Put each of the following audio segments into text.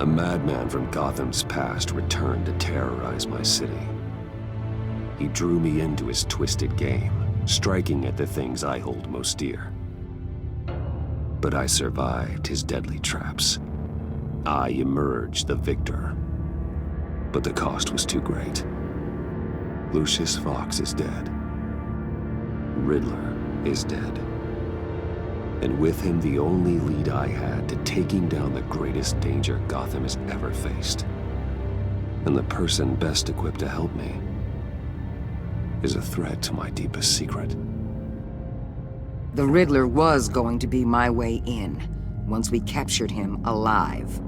A madman from Gotham's past returned to terrorize my city. He drew me into his twisted game, striking at the things I hold most dear. But I survived his deadly traps. I emerged the victor. But the cost was too great. Lucius Fox is dead. Riddler is dead. And with him, the only lead I had to taking down the greatest danger Gotham has ever faced. And the person best equipped to help me is a threat to my deepest secret. The Riddler was going to be my way in, once we captured him alive.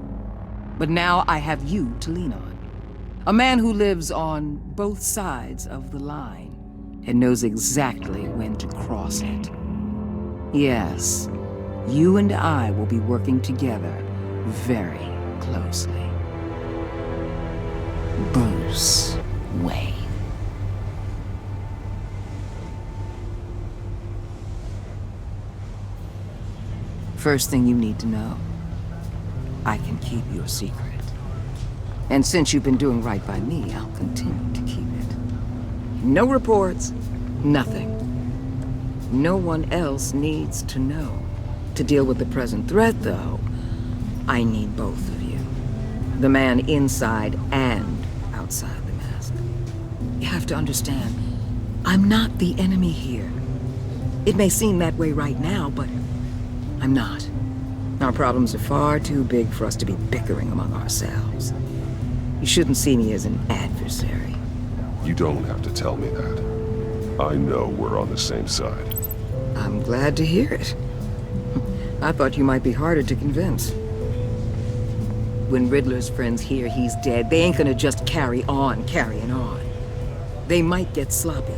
But now I have you to lean on. A man who lives on both sides of the line and knows exactly when to cross it. Yes, you and I will be working together very closely. Bruce Wayne. First thing you need to know, I can keep your secret. And since you've been doing right by me, I'll continue to keep it. No reports, nothing. No one else needs to know. To deal with the present threat, though, I need both of you. The man inside and outside the mask. You have to understand, I'm not the enemy here. It may seem that way right now, but I'm not. Our problems are far too big for us to be bickering among ourselves. You shouldn't see me as an adversary. You don't have to tell me that. I know we're on the same side. I'm glad to hear it. I thought you might be harder to convince. When Riddler's friends hear he's dead, they ain't gonna just carry on carrying on. They might get sloppy.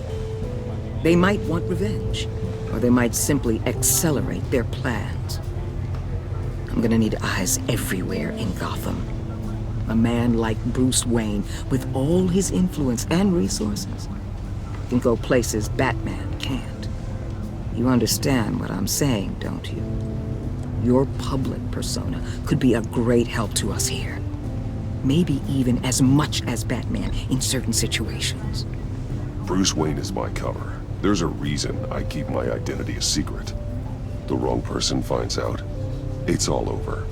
They might want revenge. Or they might simply accelerate their plans. I'm gonna need eyes everywhere in Gotham. A man like Bruce Wayne, with all his influence and resources, can go places Batman can't. You understand what I'm saying, don't you? Your public persona could be a great help to us here. Maybe even as much as Batman in certain situations. Bruce Wayne is my cover. There's a reason I keep my identity a secret. The wrong person finds out, it's all over.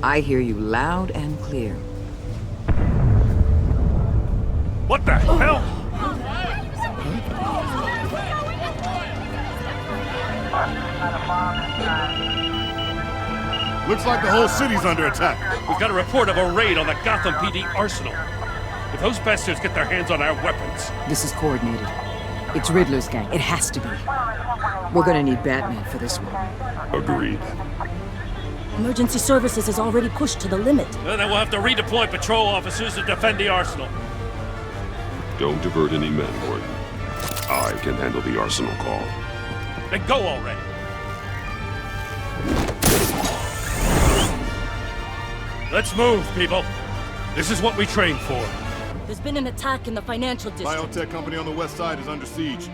I hear you loud and clear. What the hell? Looks like the whole city's under attack. We've got a report of a raid on the Gotham PD arsenal. If those bastards get their hands on our weapons... This is coordinated. It's Riddler's gang. It has to be. We're gonna need Batman for this one. Agreed. Emergency services is already pushed to the limit. Then we'll have to redeploy patrol officers to defend the arsenal. Don't divert any men, Gordon. I can handle the arsenal call. Then go already. Let's move, people. This is what we trained for. There's been an attack in the financial district. Biotech company on the west side is under siege.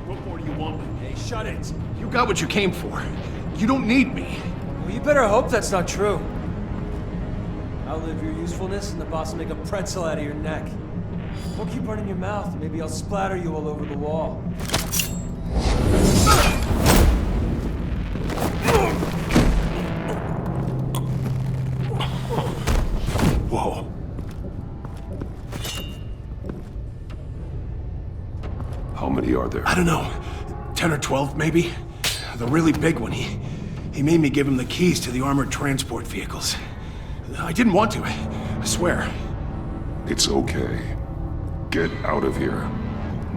What more do you want? Hey, shut it. You got what you came for. You don't need me. Well, you better hope that's not true. Outlive your usefulness, and the boss will make a pretzel out of your neck. Don't keep running your mouth. Maybe I'll splatter you all over the wall. Whoa. How many are there? I don't know. 10 or 12, maybe? The really big one, he made me give him the keys to the armored transport vehicles. I didn't want to, I swear. It's okay. Get out of here.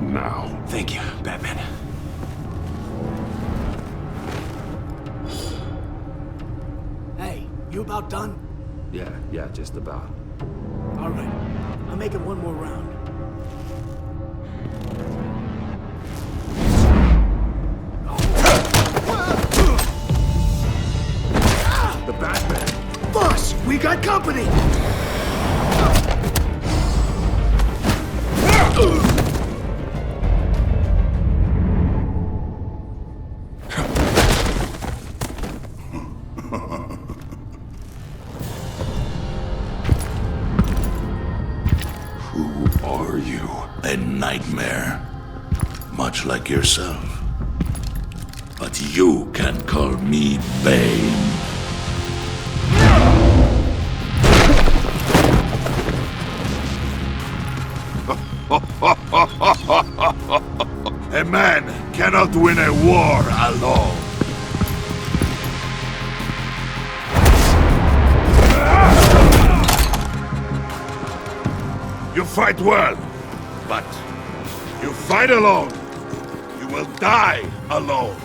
Now. Thank you, Batman. Hey, you about done? Yeah, just about. All right. I'll make it one more round. The Batman! Boss, we got company! Who are you? A nightmare, much like yourself. But you can call me Bane. A man cannot win a war alone. You fight well, but you fight alone. You will die alone.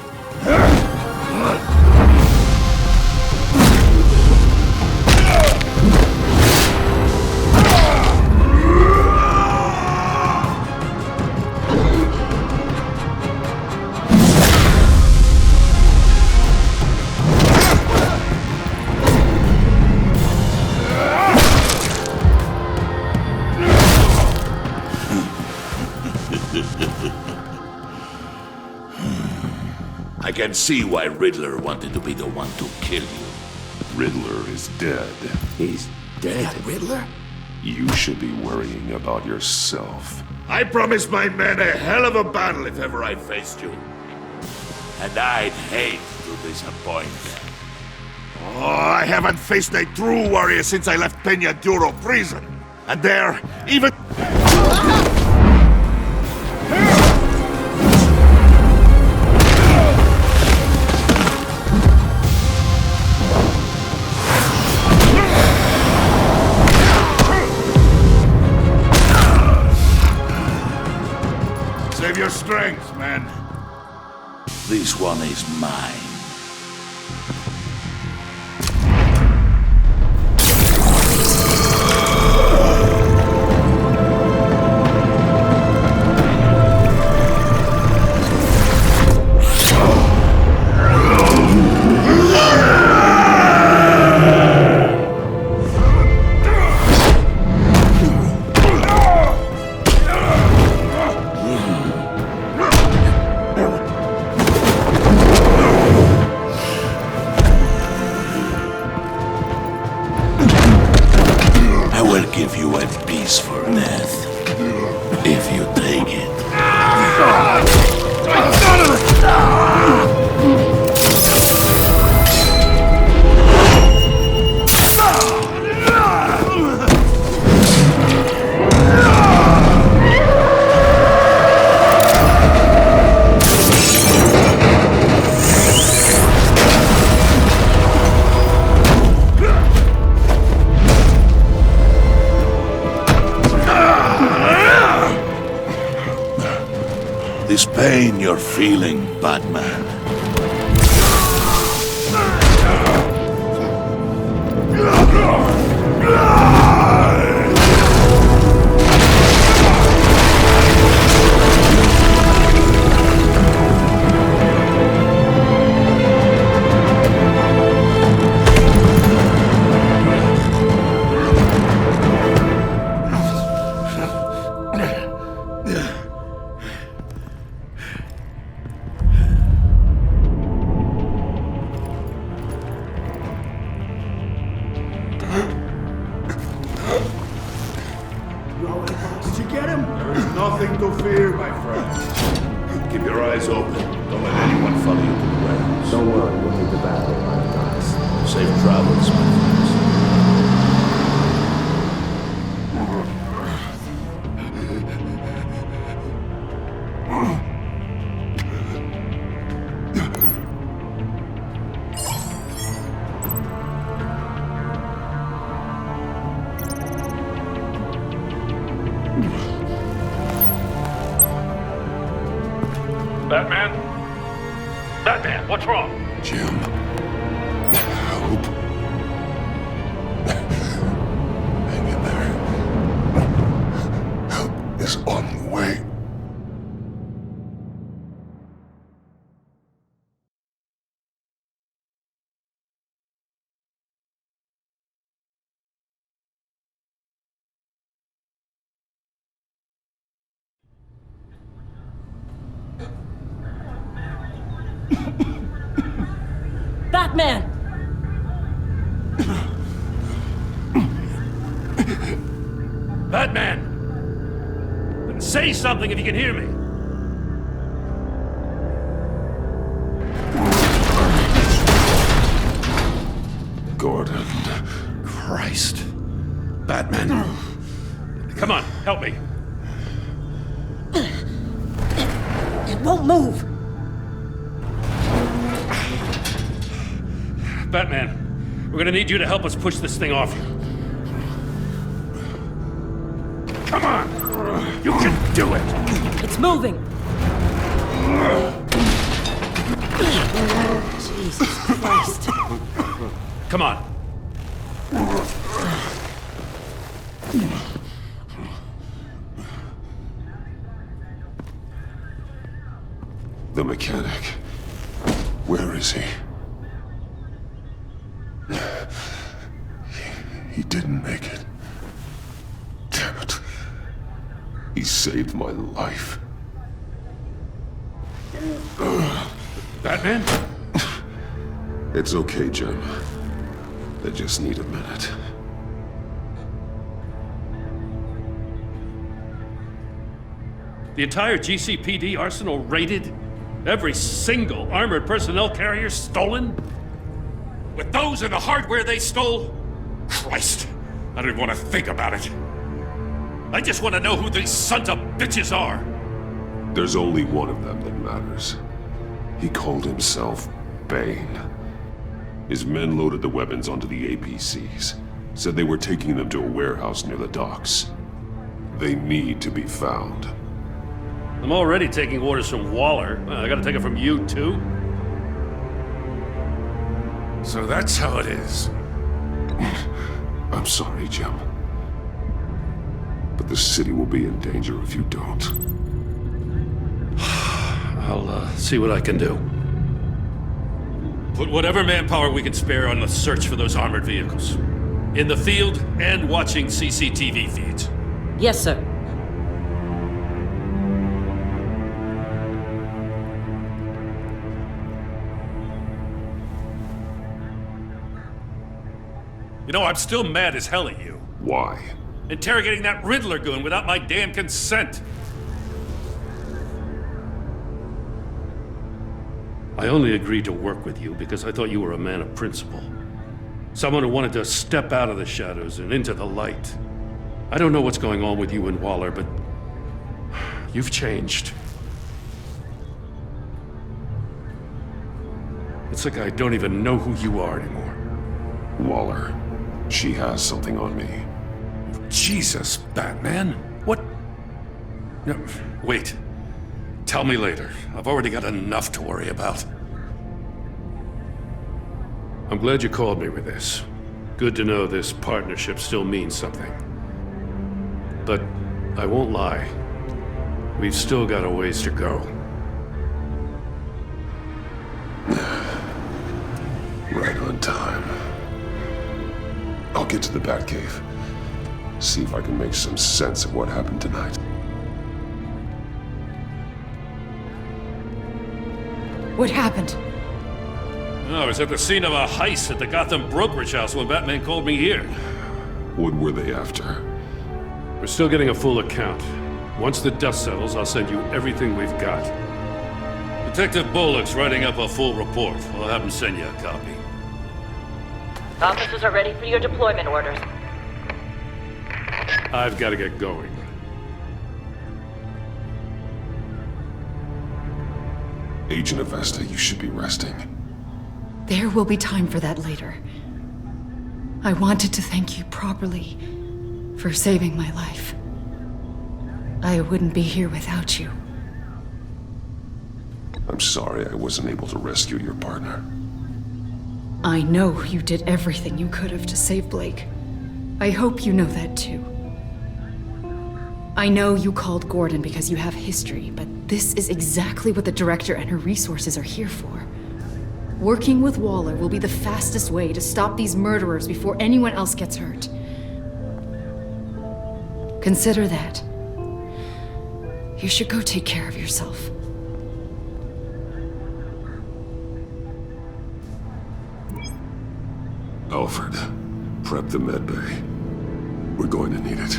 I can see why Riddler wanted to be the one to kill you. Riddler is dead. He's dead. Riddler? You should be worrying about yourself. I promised my men a hell of a battle if ever I faced you. And I'd hate to disappoint them. Oh, I haven't faced a true warrior since I left Peña Duro prison. And there, even... Save your strength, man. This one is mine. I will give you a peaceful death, if you take it. This pain you're feeling, Batman. Did you get him? There is nothing to fear, my friend. Keep your eyes open. Don't let anyone follow you to the warehouse. Don't worry, we'll meet the Batman by the docks. Safe travels, my friends. Batman? Batman, what's wrong? Jim. Help. Hang in there. Help is on the way. Batman! Batman! Say something if you can hear me. Gordon. Christ. Batman. Come on, help me. It won't move! Batman, we're gonna need you to help us push this thing off you. Come on! You can do it! It's moving! Jesus Christ. Come on. The mechanic. Where is he? He didn't make it. Damn it. He saved my life. Batman? It's okay, Jim. I just need a minute. The entire GCPD arsenal raided? Every single armored personnel carrier stolen? With those and the hardware they stole? Christ, I don't even want to think about it. I just want to know who these sons of bitches are. There's only one of them that matters. He called himself Bane. His men loaded the weapons onto the APCs, said they were taking them to a warehouse near the docks. They need to be found. I'm already taking orders from Waller. I gotta take it from you, too? So that's how it is. I'm sorry, Jim. But the city will be in danger if you don't. I'll see what I can do. Put whatever manpower we can spare on the search for those armored vehicles. In the field and watching CCTV feeds. Yes, sir. You know, I'm still mad as hell at you. Why? Interrogating that Riddler goon without my damn consent. I only agreed to work with you because I thought you were a man of principle. Someone who wanted to step out of the shadows and into the light. I don't know what's going on with you and Waller, but you've changed. It's like I don't even know who you are anymore. Waller. She has something on me. Jesus, Batman. What? No, wait. Tell me later. I've already got enough to worry about. I'm glad you called me with this. Good to know this partnership still means something. But I won't lie. We've still got a ways to go. Right on time. I'll get to the Batcave. See if I can make some sense of what happened tonight. What happened? I was at the scene of a heist at the Gotham brokerage house when Batman called me here. What were they after? We're still getting a full account. Once the dust settles, I'll send you everything we've got. Detective Bullock's writing up a full report. I'll have him send you a copy. Officers are ready for your deployment orders. I've got to get going. Agent Avesta, you should be resting. There will be time for that later. I wanted to thank you properly for saving my life. I wouldn't be here without you. I'm sorry I wasn't able to rescue your partner. I know you did everything you could have to save Blake. I hope you know that too. I know you called Gordon because you have history, but this is exactly what the director and her resources are here for. Working with Waller will be the fastest way to stop these murderers before anyone else gets hurt. Consider that. You should go take care of yourself. Alfred, prep the med bay. We're going to need it.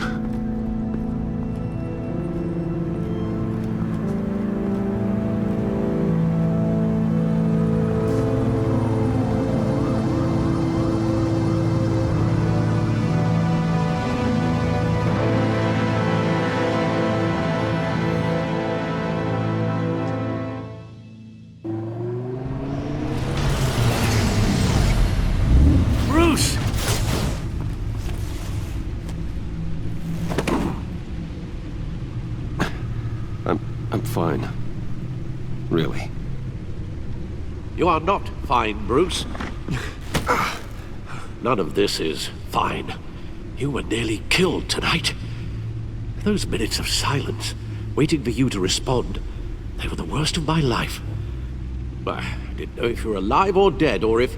Bruce! I'm fine. Really. You are not fine, Bruce. None of this is fine. You were nearly killed tonight. Those minutes of silence, waiting for you to respond, they were the worst of my life. I didn't know if you were alive or dead, or if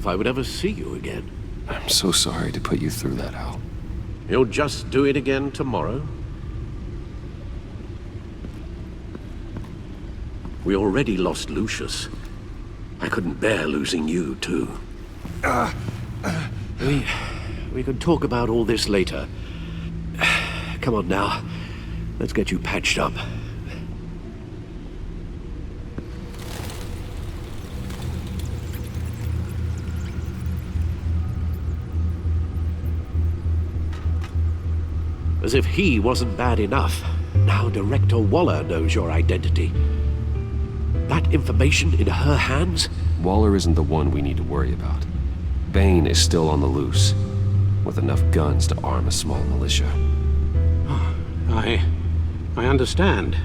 I would ever see you again. I'm so sorry to put you through that, Al. You'll just do it again tomorrow? We already lost Lucius. I couldn't bear losing you, too. We can talk about all this later. Come on now. Let's get you patched up. As if he wasn't bad enough, now Director Waller knows your identity. That information in her hands? Waller isn't the one we need to worry about. Bane is still on the loose, with enough guns to arm a small militia. I understand.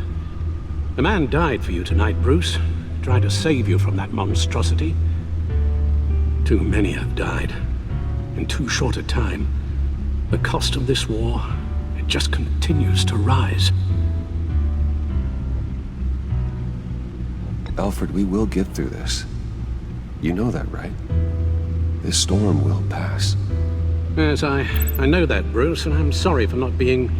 The man died for you tonight, Bruce. Tried to save you from that monstrosity. Too many have died. In too short a time. The cost of this war, it just continues to rise. Alfred, we will get through this. You know that, right? This storm will pass. Yes, I know that, Bruce, and I'm sorry for not being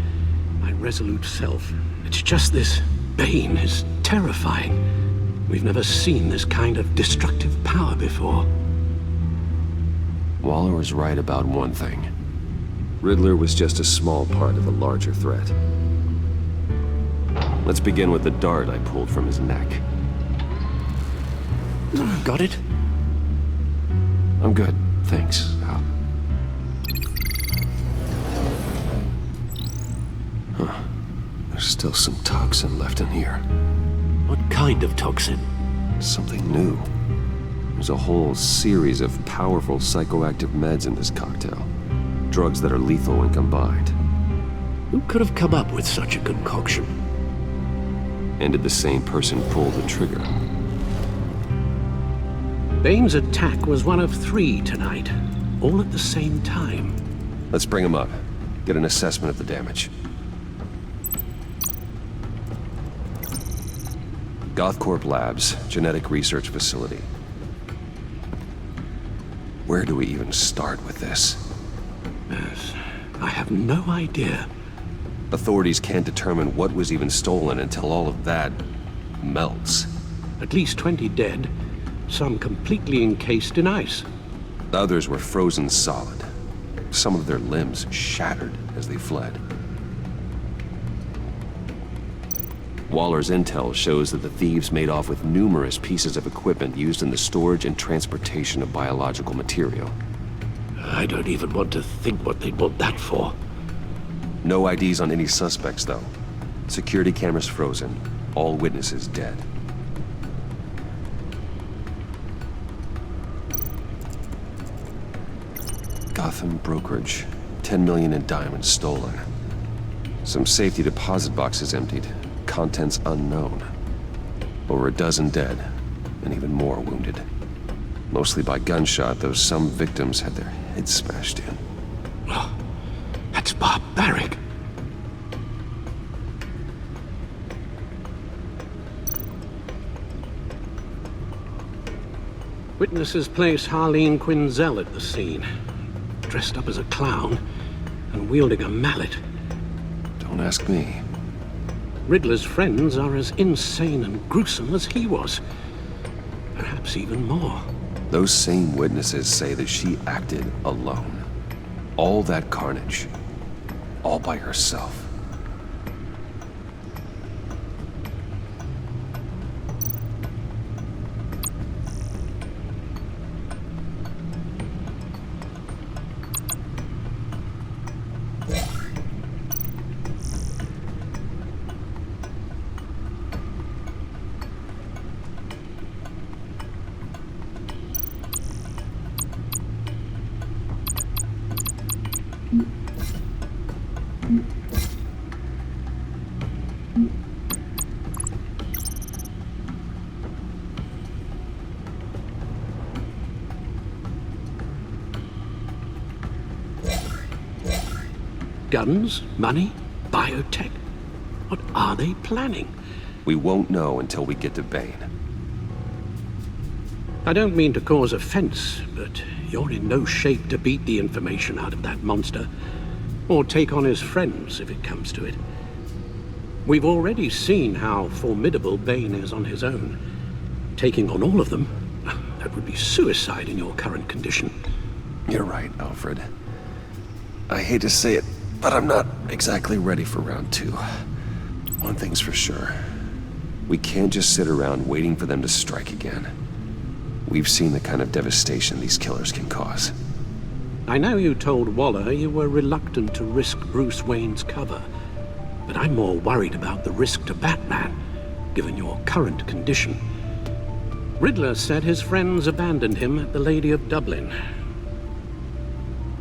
my resolute self. It's just this Bane is terrifying. We've never seen this kind of destructive power before. Waller was right about one thing. Riddler was just a small part of a larger threat. Let's begin with the dart I pulled from his neck. Got it? I'm good, thanks, Al. Huh. There's still some toxin left in here. What kind of toxin? Something new. There's a whole series of powerful psychoactive meds in this cocktail. Drugs that are lethal when combined. Who could have come up with such a concoction? And did the same person pull the trigger? Bane's attack was one of 3 tonight, all at the same time. Let's bring him up. Get an assessment of the damage. Gothcorp Labs, genetic research facility. Where do we even start with this? Yes, I have no idea. Authorities can't determine what was even stolen until all of that melts. At least 20 dead, some completely encased in ice. Others were frozen solid. Some of their limbs shattered as they fled. Waller's intel shows that the thieves made off with numerous pieces of equipment used in the storage and transportation of biological material. I don't even want to think what they'd want that for. No IDs on any suspects, though. Security cameras frozen. All witnesses dead. Gotham brokerage. 10 million in diamonds stolen. Some safety deposit boxes emptied. Contents unknown. Over a dozen dead, and even more wounded. Mostly by gunshot, though some victims had their heads smashed in. Oh, that's barbaric. Witnesses place Harleen Quinzel at the scene, dressed up as a clown and wielding a mallet. Don't ask me. Riddler's friends are as insane and gruesome as he was. Perhaps even more. Those same witnesses say that she acted alone. All that carnage. All by herself. Guns, money, biotech. What are they planning? We won't know until we get to Bane. I don't mean to cause offense, but you're in no shape to beat the information out of that monster, or take on his friends if it comes to it. We've already seen how formidable Bane is on his own. Taking on all of them, that would be suicide in your current condition. You're right, Alfred. I hate to say it, but I'm not exactly ready for round 2. One thing's for sure. We can't just sit around waiting for them to strike again. We've seen the kind of devastation these killers can cause. I know you told Waller you were reluctant to risk Bruce Wayne's cover, but I'm more worried about the risk to Batman, given your current condition. Riddler said his friends abandoned him at the Lady of Dublin.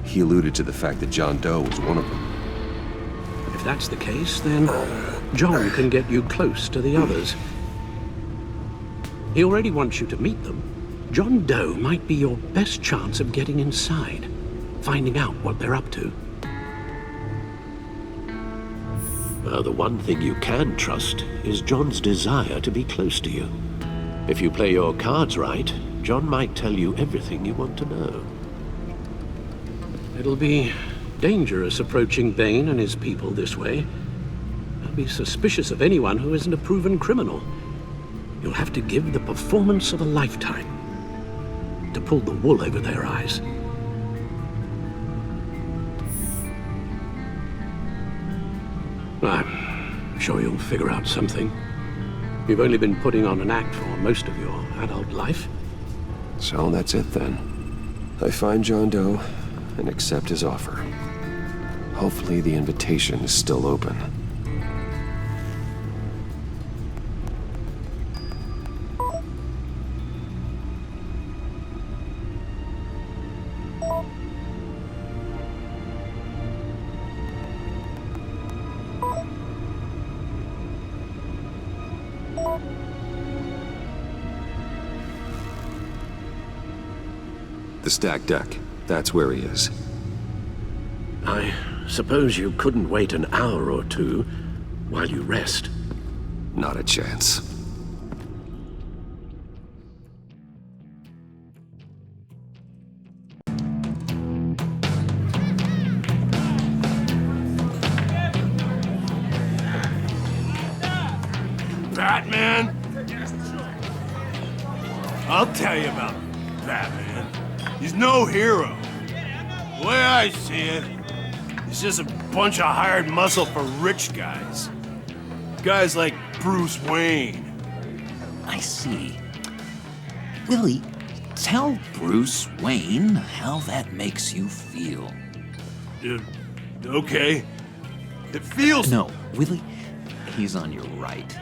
He alluded to the fact that John Doe was one of them. If that's the case, then John can get you close to the others. He already wants you to meet them. John Doe might be your best chance of getting inside, finding out what they're up to. The one thing you can trust is John's desire to be close to you. If you play your cards right, John might tell you everything you want to know. It'll be dangerous approaching Bane and his people this way. They'll be suspicious of anyone who isn't a proven criminal. You'll have to give the performance of a lifetime to pull the wool over their eyes. I'm sure you'll figure out something. You've only been putting on an act for most of your adult life. So that's it then. I find John Doe and accept his offer. Hopefully the invitation is still open. The stacked deck. That's where he is. I suppose you couldn't wait an hour or two while you rest? Not a chance. Batman? I'll tell you about Batman. He's no hero. The way I see it, he's just a bunch of hired muscle for rich guys. Guys like Bruce Wayne. I see. Willie, tell Bruce Wayne how that makes you feel. Okay. It feels... No, Willie, he's on your right.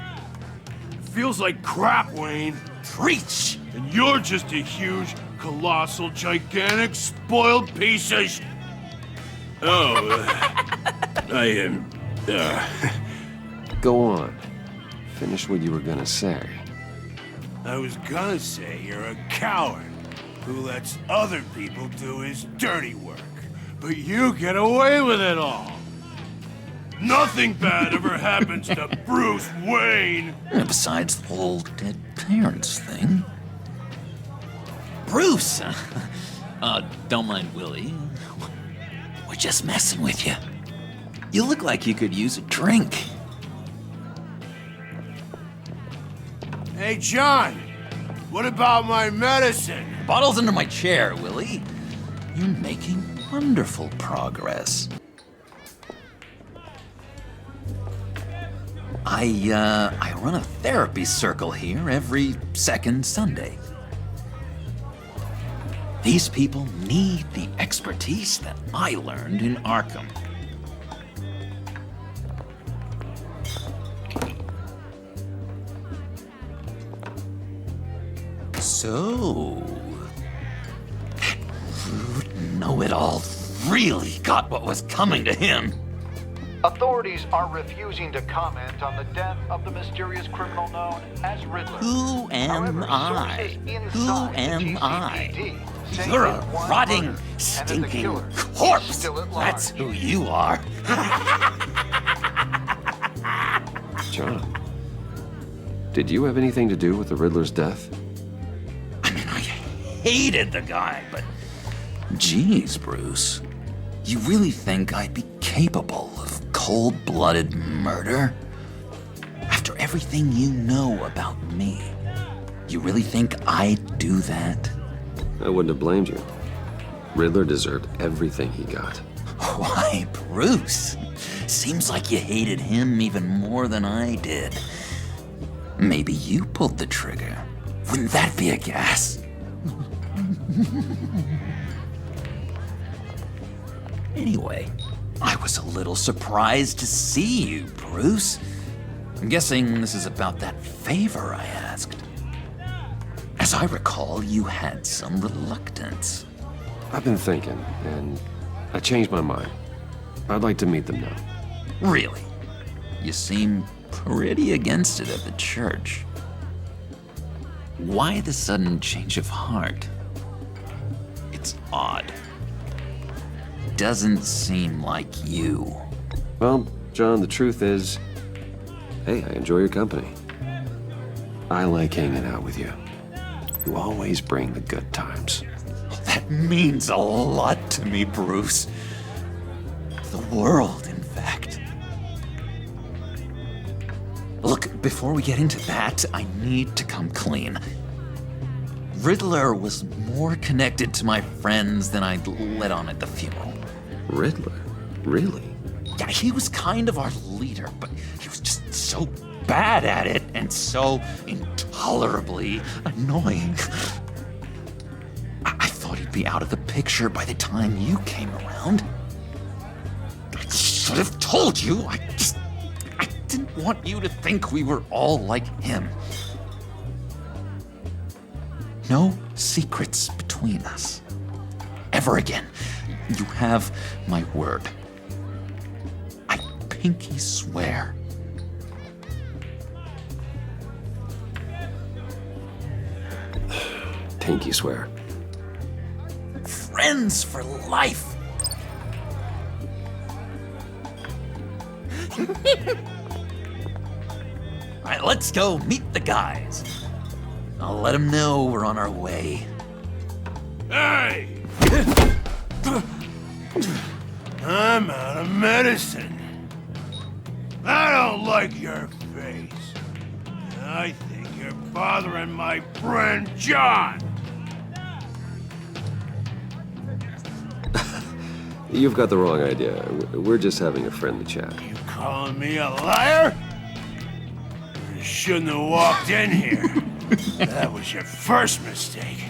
It feels like crap, Wayne. Preach! And you're just a huge, colossal, gigantic, spoiled piece of sh... Oh, I am... Go on. Finish what you were gonna say. I was gonna say you're a coward who lets other people do his dirty work. But you get away with it all. Nothing bad ever happens to Bruce Wayne. Besides the whole dead parents thing. Bruce! Don't mind Willie. We're just messing with you. You look like you could use a drink. Hey, John, what about my medicine? Bottle's under my chair, Willie. You're making wonderful progress. I run a therapy circle here every second Sunday. These people need the expertise that I learned in Arkham. So, that rude know-it-all really got what was coming to him. Authorities are refusing to comment on the death of the mysterious criminal known as Riddler. Who am I? Who am I? You're a rotting, stinking corpse. That's who you are. John, did you have anything to do with the Riddler's death? I mean, I hated the guy, but... Geez, Bruce. You really think I'd be capable of cold-blooded murder? After everything you know about me, you really think I'd do that? I wouldn't have blamed you. Riddler deserved everything he got. Why, Bruce? Seems like you hated him even more than I did. Maybe you pulled the trigger. Wouldn't that be a gas? Anyway, I was a little surprised to see you, Bruce. I'm guessing this is about that favor I asked. As I recall, you had some reluctance. I've been thinking, and I changed my mind. I'd like to meet them now. Really? You seem pretty against it at the church. Why the sudden change of heart? It's odd. Doesn't seem like you. Well, John, the truth is, hey, I enjoy your company. I like hanging out with you. You always bring the good times. That means a lot to me, Bruce. The world, in fact. Look, before we get into that, I need to come clean. Riddler was more connected to my friends than I'd let on at the funeral. Riddler? Really? Yeah, he was kind of our leader, but he was just so bad at it and so intolerably annoying. I thought he'd be out of the picture by the time you came around. I should have told you. I didn't want you to think we were all like him. No secrets between us. Ever again. You have my word. I pinky swear. Pinky swear. Friends for life. All right, let's go meet the guys. I'll let them know we're on our way. Hey! I'm out of medicine. I don't like your face. I think you're bothering my friend John. You've got the wrong idea. We're just having a friendly chat. You calling me a liar? You shouldn't have walked in here. That was your first mistake.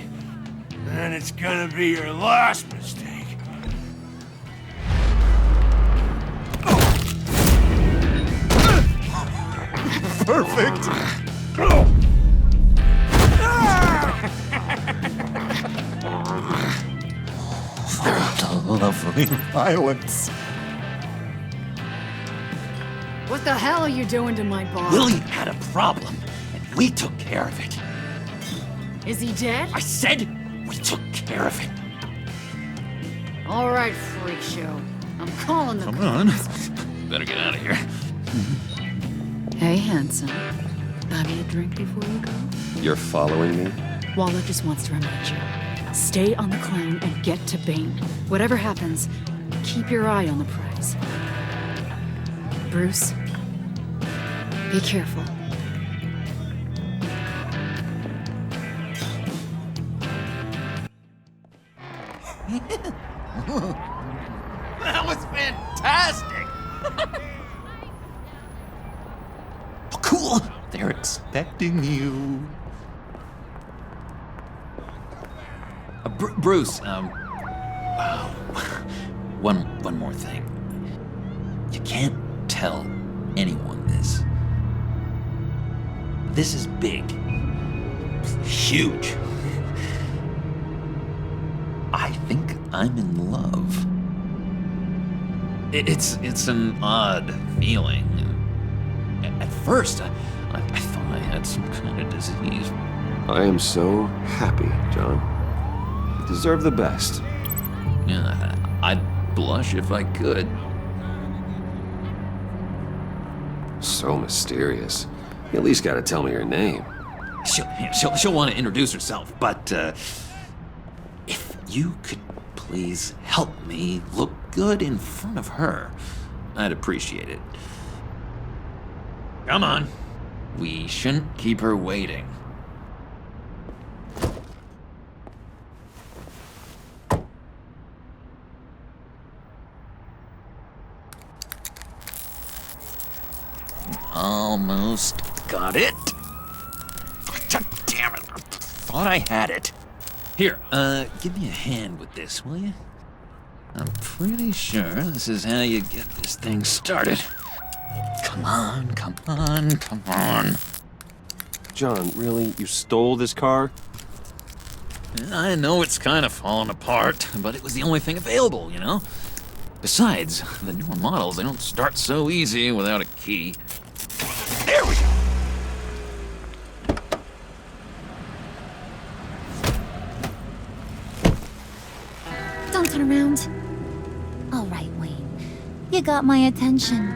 And it's gonna be your last mistake. Perfect! Lovely violence. What the hell are you doing to my bar? Willie had a problem, and we took care of it. Is he dead? I said we took care of it. All right, freak show. I'm calling the Come on. Better get out of here. Hey, handsome. Buy me a drink before you go? You're following me? Waller just wants to remind you. Stay on the clown and get to Bane. Whatever happens, keep your eye on the prize. Bruce, be careful. That was fantastic! Oh, cool! They're expecting you. Bruce, one more thing. You can't tell anyone this. This is big. Huge. I think I'm in love. It's an odd feeling. At first, I thought I had some kind of disease. I am so happy, John. You deserve the best. Yeah, I'd blush if I could. So mysterious. You at least gotta tell me her name. She'll want to introduce herself, but if you could please help me look good in front of her, I'd appreciate it. Come on. We shouldn't keep her waiting. Almost got it. God damn it. I thought I had it. Here, give me a hand with this, will you? I'm pretty sure this is how you get this thing started. Come on, come on, come on. John, really? You stole this car? I know it's kind of falling apart, but it was the only thing available, you know? Besides, the newer models, they don't start so easy without a key. There we go! Don't turn around. All right, Wayne. You got my attention.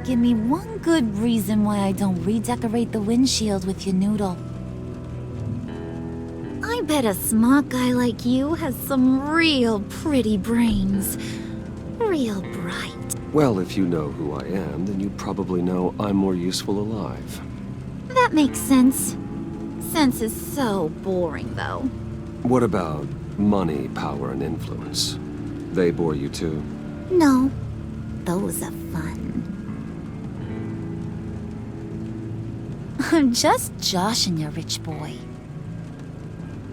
Give me one good reason why I don't redecorate the windshield with your noodle. I bet a smart guy like you has some real pretty brains. Real bright. Well, if you know who I am, then you probably know I'm more useful alive. That makes sense. Sense is so boring, though. What about money, power, and influence? They bore you too? No. Those are fun. I'm just joshing you, rich boy.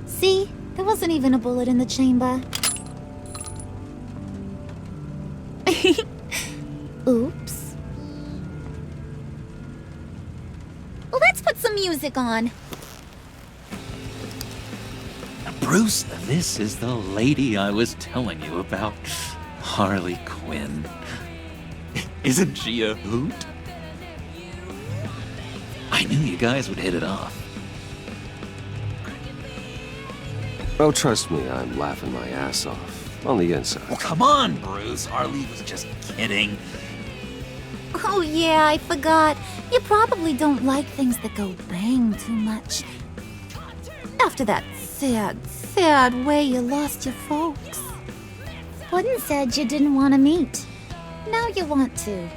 See? There wasn't even a bullet in the chamber. Oops. Well, let's put some music on. Bruce, this is the lady I was telling you about. Harley Quinn. Isn't she a hoot? I knew you guys would hit it off. Oh, trust me, I'm laughing my ass off. On the inside. Well, come on, Bruce. Harley was just kidding. Oh yeah, I forgot. You probably don't like things that go bang too much. After that sad way you lost your folks. Puddin' said you didn't want to meet. Now you want to.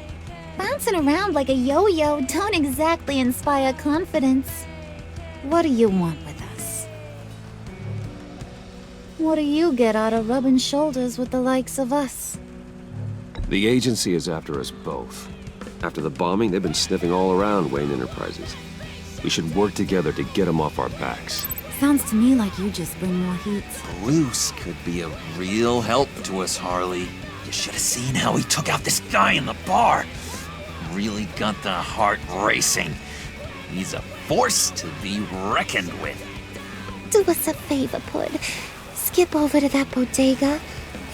Bouncing around like a yo-yo don't exactly inspire confidence. What do you want with us? What do you get out of rubbing shoulders with the likes of us? The agency is after us both. After the bombing, they've been sniffing all around Wayne Enterprises. We should work together to get them off our backs. Sounds to me like you just bring more heat. Bruce could be a real help to us, Harley. You should have seen how he took out this guy in the bar. Really got the heart racing. He's a force to be reckoned with. Do us a favor, Pud. Skip over to that bodega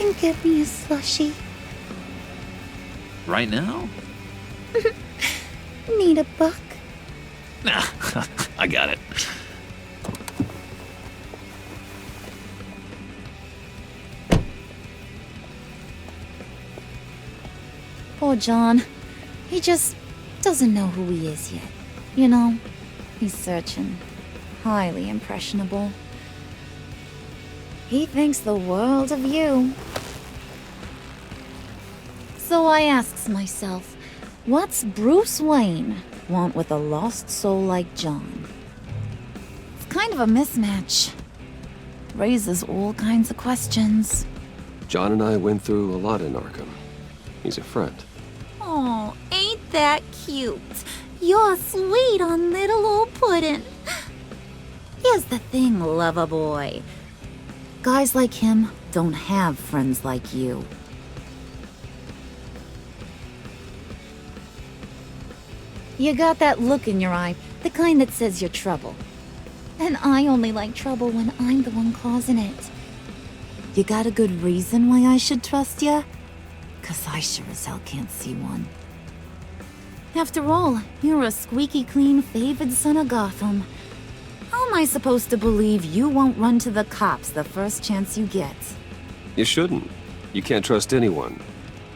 and get me a slushie. Right now? Need a buck? Nah, I got it. Poor John. He just doesn't know who he is yet. You know, he's searching. Highly impressionable. He thinks the world of you. So I asks myself, what's Bruce Wayne want with a lost soul like John? It's kind of a mismatch. Raises all kinds of questions. John and I went through a lot in Arkham. He's a friend. Oh, ain't that cute? You're sweet on little old puddin'. Here's the thing, lover boy. Guys like him don't have friends like you. You got that look in your eye, the kind that says you're trouble. And I only like trouble when I'm the one causing it. You got a good reason why I should trust ya? 'Cause I sure as hell can't see one. After all, you're a squeaky clean favored son of Gotham. How am I supposed to believe you won't run to the cops the first chance you get? You shouldn't. You can't trust anyone.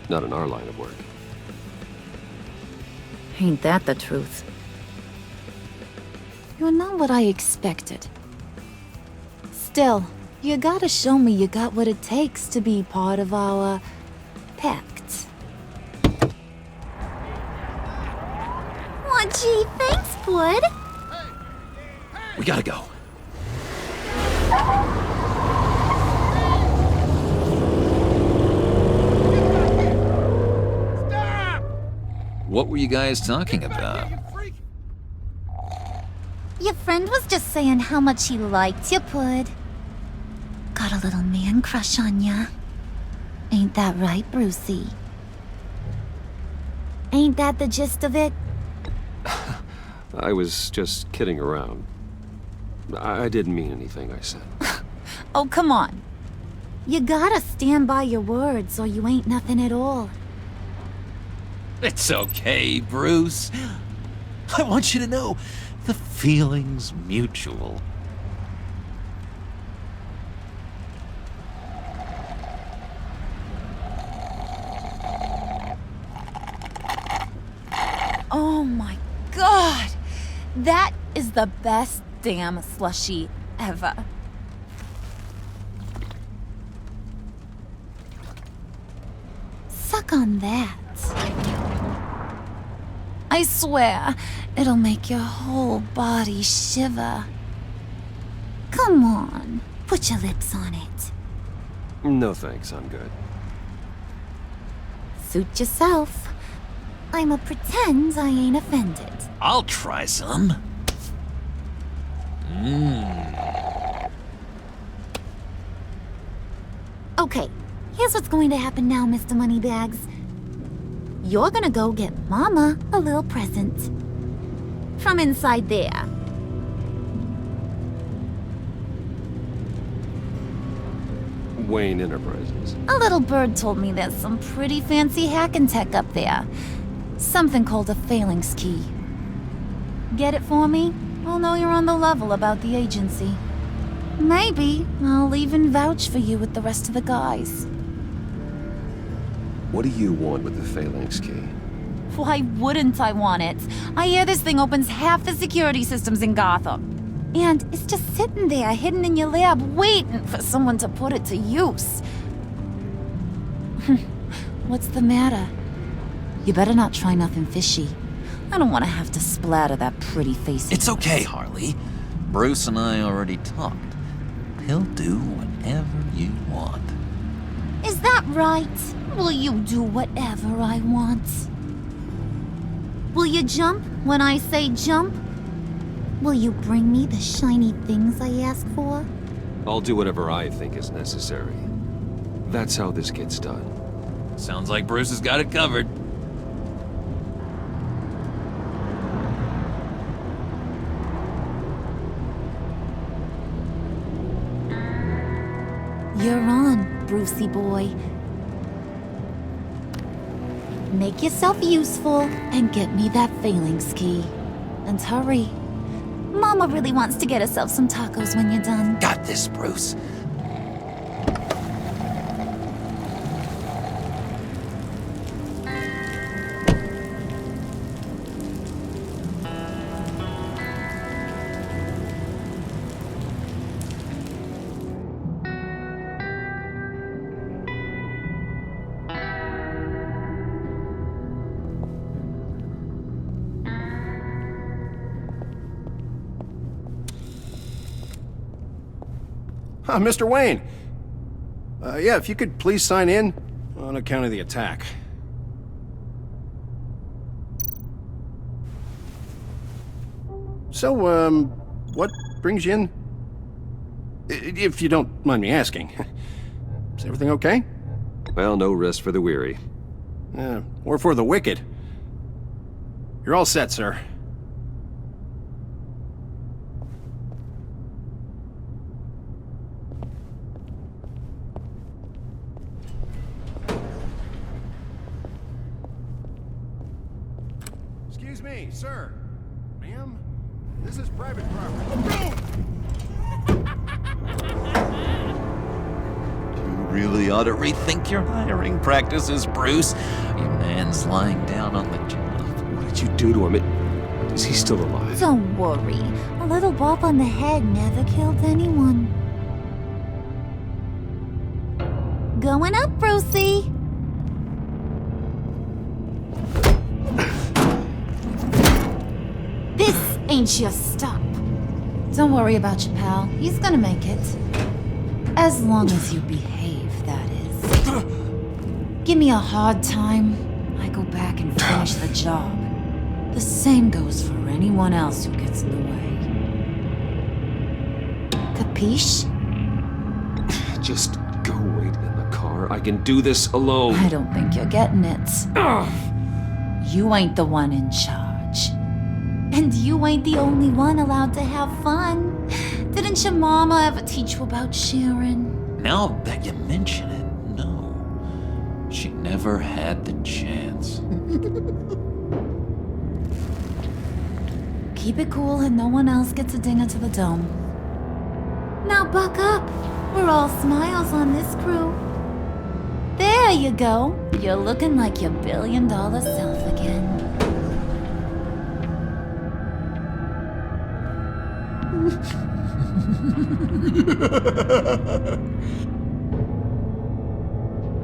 Not in our line of work. Ain't that the truth? You're not what I expected. Still, you gotta show me you got what it takes to be part of our Pact. Aw, gee, thanks, bud. We gotta go. What were you guys talking about? Your friend was just saying how much he liked you, Pud. Got a little man crush on ya. Ain't that right, Brucey? Ain't that the gist of it? I was just kidding around. I didn't mean anything I said. Oh, come on. You gotta stand by your words or you ain't nothing at all. It's okay, Bruce. I want you to know the feeling's mutual. Oh my god! That is the best damn slushie ever. Suck on that. I swear, it'll make your whole body shiver. Come on, put your lips on it. No thanks, I'm good. Suit yourself. I'ma pretend I ain't offended. I'll try some. Okay, here's what's going to happen now, Mr. Moneybags. You're gonna go get Mama a little present. From inside there. Wayne Enterprises. A little bird told me there's some pretty fancy hacking tech up there. Something called a phalanx key. Get it for me? I'll know you're on the level about the agency. Maybe I'll even vouch for you with the rest of the guys. What do you want with the phalanx key? Why wouldn't I want it? I hear this thing opens half the security systems in Gotham. And it's just sitting there, hidden in your lab, waiting for someone to put it to use. What's the matter? You better not try nothing fishy. I don't want to have to splatter that pretty face. It's okay, Harley. Bruce and I already talked. He'll do whatever you want. Is that right? Will you do whatever I want? Will you jump when I say jump? Will you bring me the shiny things I ask for? I'll do whatever I think is necessary. That's how this gets done. Sounds like Bruce has got it covered. You're on, Brucey boy. Make yourself useful and get me that phalanx key. And hurry. Mama really wants to get herself some tacos when you're done. Got this, Bruce. Mr. Wayne. Yeah, if you could please sign in on account of the attack. So, what brings you in? If you don't mind me asking. Is everything okay? Well, no rest for the weary. Or for the wicked. You're all set, sir. Excuse me, sir. Ma'am? This is private property. You really ought to rethink your hiring practices, Bruce. Your man's lying down on the job. What did you do to him? Is he still alive? Don't worry. A little bump on the head never killed anyone. Going up, Brucey. This ain't your stop. Don't worry about your pal. He's gonna make it. As long as you behave, that is. Give me a hard time, I go back and finish the job. The same goes for anyone else who gets in the way. Capiche? Just go wait in the car. I can do this alone. I don't think you're getting it. You ain't the one in charge. And you ain't the only one allowed to have fun. Didn't your mama ever teach you about sharing? Now that you mention it, no. She never had the chance. Keep it cool and no one else gets a dinger to the dome. Now buck up. We're all smiles on this crew. There you go. You're looking like your billion-dollar self again.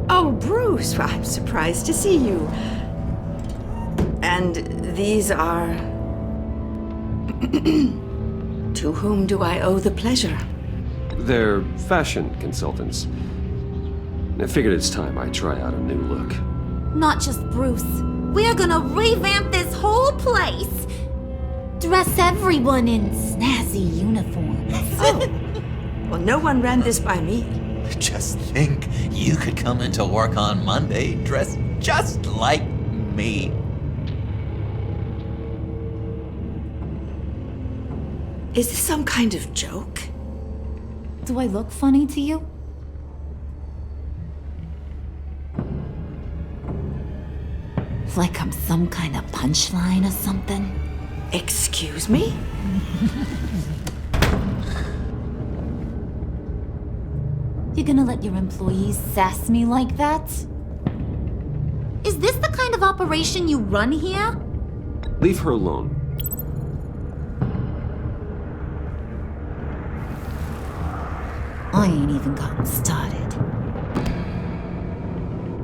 Oh, Bruce, I'm surprised to see you. And these are... To whom do I owe the pleasure? They're fashion consultants. I figured it's time I try out a new look. Not just Bruce. We're gonna revamp this whole place. Dress everyone in snazzy uniforms. Oh, well, no one ran this by me. Just think, you could come into work on Monday dressed just like me. Is this some kind of joke? Do I look funny to you? Like I'm some kind of punchline or something? Excuse me? You gonna let your employees sass me like that? Is this the kind of operation you run here? Leave her alone. I ain't even gotten started.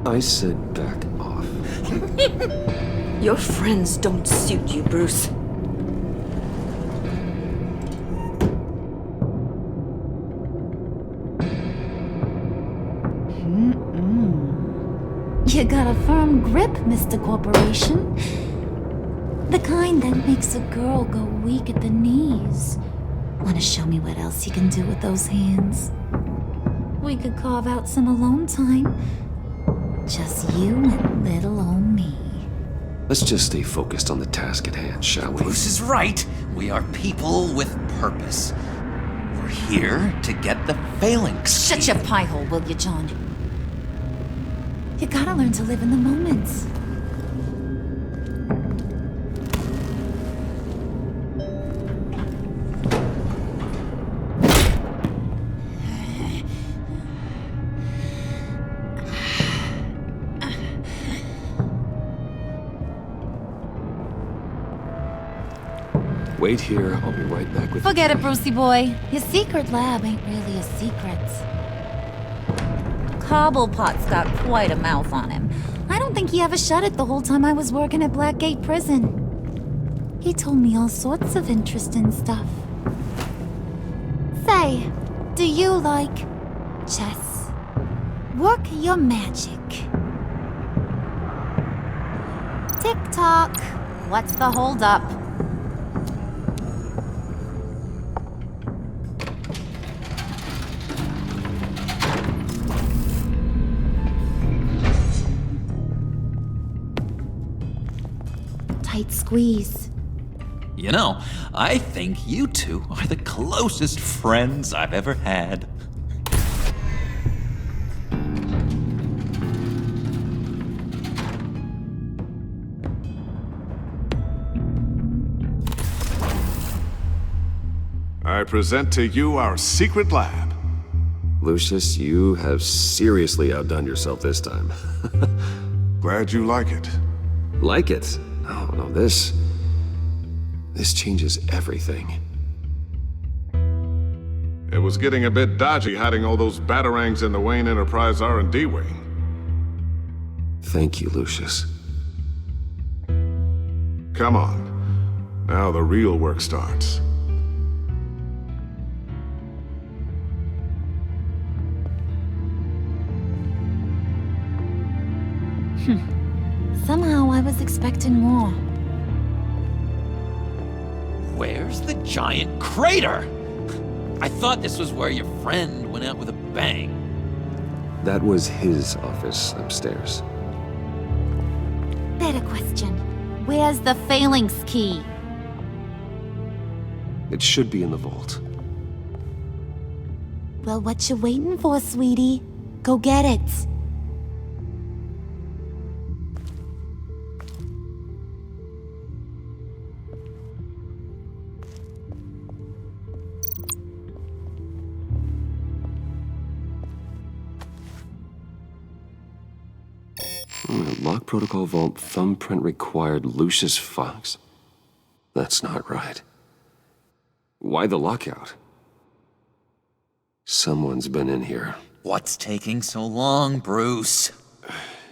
I said back off. Your friends don't suit you, Bruce. You got a firm grip, Mr. Corporation. The kind that makes a girl go weak at the knees. Wanna show me what else you can do with those hands? We could carve out some alone time. Just you and little old me. Let's just stay focused on the task at hand, shall we? Bruce is right. We are people with purpose. We're here to get the phalanx. Shut your pie hole, will you, John? You gotta learn to live in the moment. Wait here, I'll be right back with Forget it, Brucey boy. Your secret lab ain't really a secret. Cobblepot's got quite a mouth on him. I don't think he ever shut it the whole time I was working at Blackgate Prison. He told me all sorts of interesting stuff. Say, Do you like chess? Work your magic. Tick-tock. What's the holdup? Tight squeeze. You know, I think you two are the closest friends I've ever had. I present to you our secret lab. Lucius, you have seriously outdone yourself this time. Glad you like it. Like it? No, this changes everything. It was getting a bit dodgy hiding all those batarangs in the Wayne Enterprise R&D wing. Thank you, Lucius. Come on. Now the real work starts. Somehow I was expecting more. Where's the giant crater? I thought this was where your friend went out with a bang. That was his office upstairs. Better question. Where's the phalanx key? It should be in the vault. Well, what you waiting for, sweetie? Go get it. Lock protocol vault thumbprint required Lucius Fox. That's not right. Why the lockout? Someone's been in here. What's taking so long, Bruce?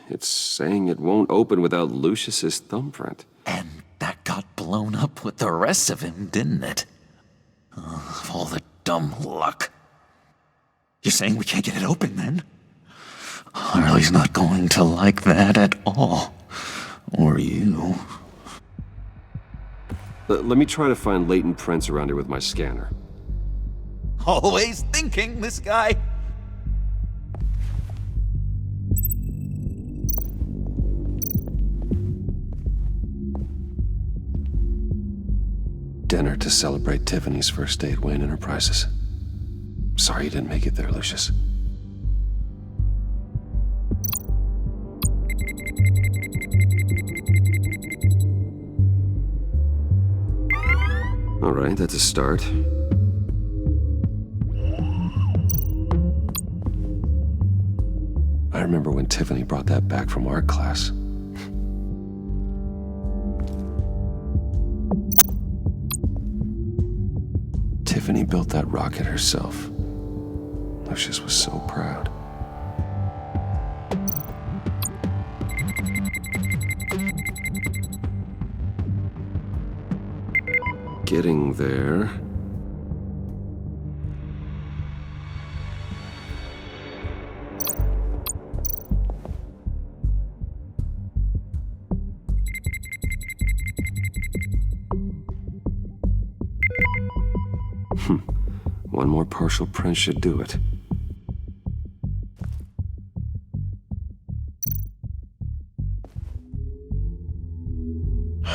It's saying it won't open without Lucius's thumbprint. And that got blown up with the rest of him, didn't it? All the dumb luck. You're saying we can't get it open, then? Harley's not going to like that at all. Or you. Let me try to find latent prints around here with my scanner. Always thinking, this guy. Dinner to celebrate Tiffany's first day at Wayne Enterprises. Sorry you didn't make it there, Lucius. All right, that's a start. I remember when Tiffany brought that back from art class. Tiffany built that rocket herself. Lucius was so proud. Getting there. One more partial print should do it.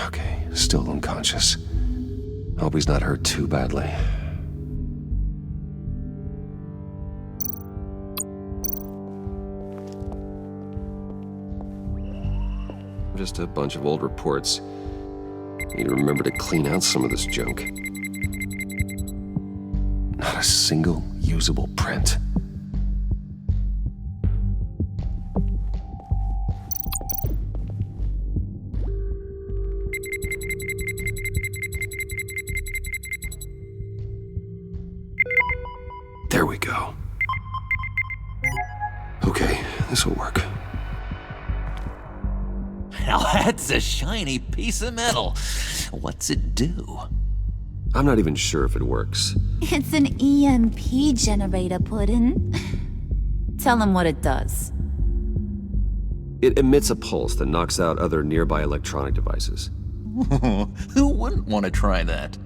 Okay, still unconscious. Hope he's not hurt too badly. Just a bunch of old reports. Need to remember to clean out some of this junk. Not a single usable print. There we go. Okay, this'll work. Now that's a shiny piece of metal. What's it do? I'm not even sure if it works. It's an EMP generator, Puddin'. Tell him what it does. It emits a pulse that knocks out other nearby electronic devices. Who wouldn't want to try that?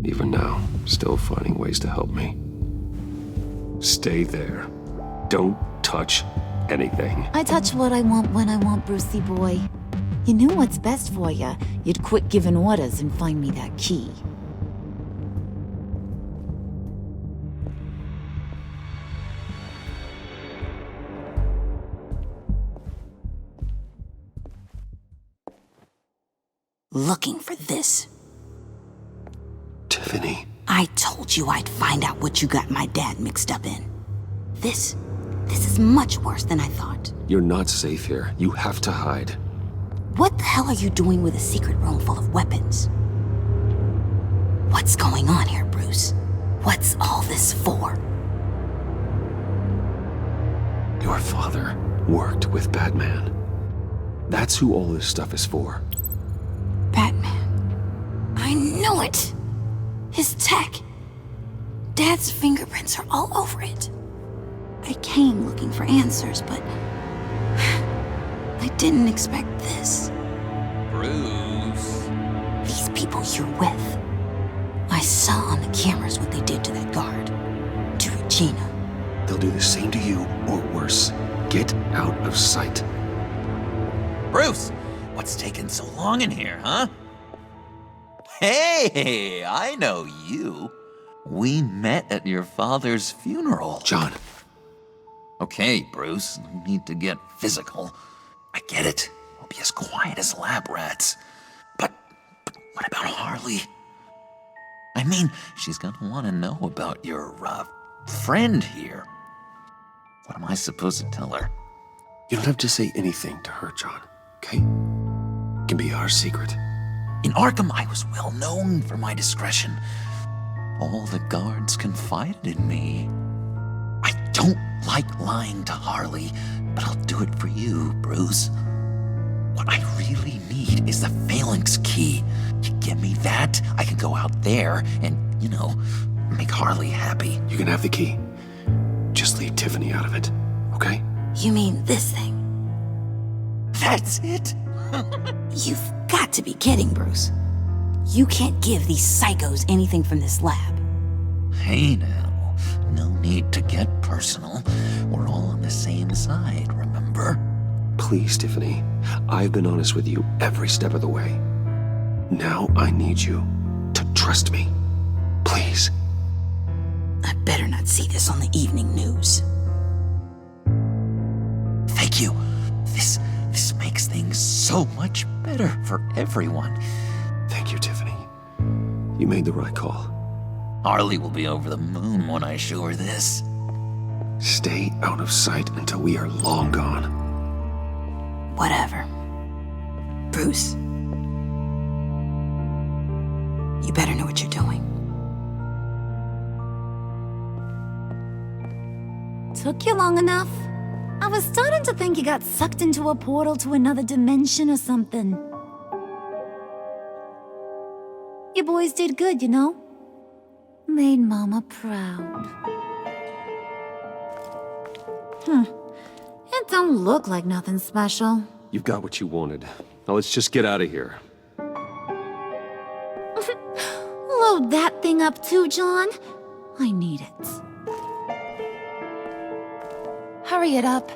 Even now, still finding ways to help me. Stay there. Don't touch anything. I touch what I want when I want, Brucey boy. You knew what's best for you. You'd quit giving orders and find me that key. Looking for this. Tiffany. I told you I'd find out what you got my dad mixed up in. This is much worse than I thought. You're not safe here. You have to hide. What the hell are you doing with a secret room full of weapons? What's going on here, Bruce? What's all this for? Your father worked with Batman. That's who all this stuff is for. Batman. I knew it! His tech. Dad's fingerprints are all over it. I came looking for answers, but I didn't expect this. Bruce. These people you're with. I saw on the cameras what they did to that guard. To Regina. They'll do the same to you, or worse. Get out of sight. Bruce, what's taking so long in here, huh? Hey, I know you. We met at your father's funeral. John. Okay, Bruce, no need to get physical. I get it. We'll be as quiet as lab rats. But what about Harley? I mean, she's gonna want to know about your, friend here. What am I supposed to tell her? You don't have to say anything to her, John, okay? It can be our secret. In Arkham, I was well known for my discretion. All the guards confided in me. I don't like lying to Harley, but I'll do it for you, Bruce. What I really need is the phalanx key. You give me that, I can go out there and, make Harley happy. You can have the key. Just leave Tiffany out of it, okay? You mean this thing? That's it? You've got to be kidding, Bruce. You can't give these psychos anything from this lab. Hey now, no need to get personal. We're all on the same side, remember? Please, Tiffany. I've been honest with you every step of the way. Now I need you to trust me. Please. I better not see this on the evening news. Thank you. This makes things so much better for everyone. Thank you, Tiffany. You made the right call. Harley will be over the moon when I show her this. Stay out of sight until we are long gone. Whatever. Bruce. You better know what you're doing. Took you long enough? I was starting to think you got sucked into a portal to another dimension or something. You boys did good, Made Mama proud. It don't look like nothing special. You've got what you wanted. Now let's just get out of here. Load that thing up too, John. I need it. Hurry it up.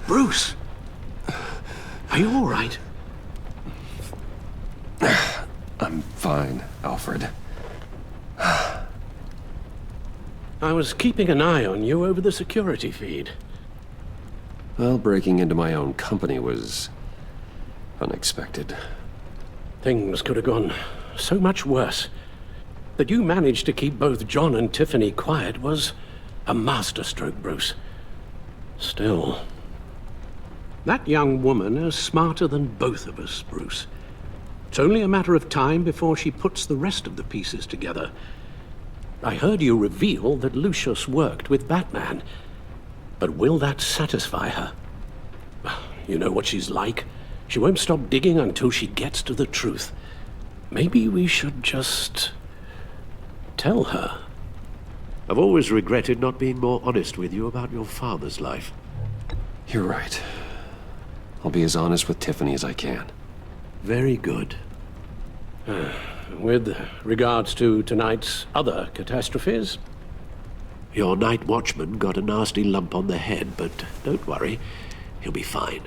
Bruce! Are you all right? I'm fine, Alfred. I was keeping an eye on you over the security feed. Well, breaking into my own company was unexpected. Things could have gone so much worse. That you managed to keep both John and Tiffany quiet was a masterstroke, Bruce. Still, that young woman is smarter than both of us, Bruce. It's only a matter of time before she puts the rest of the pieces together. I heard you reveal that Lucius worked with Batman. But will that satisfy her? You know what she's like. She won't stop digging until she gets to the truth. Maybe we should just tell her. I've always regretted not being more honest with you about your father's life. You're right. I'll be as honest with Tiffany as I can. Very good. With regards to tonight's other catastrophes? Your night watchman got a nasty lump on the head, but don't worry, he'll be fine.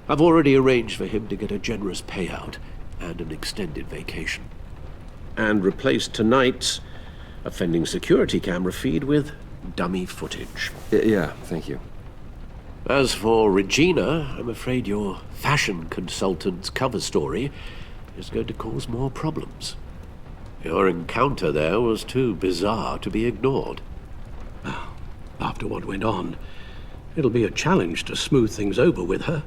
I've already arranged for him to get a generous payout and an extended vacation. And replaced tonight's offending security camera feed with dummy footage. Yeah, thank you. As for Regina, I'm afraid your fashion consultant's cover story is going to cause more problems. Your encounter there was too bizarre to be ignored. After what went on, it'll be a challenge to smooth things over with her.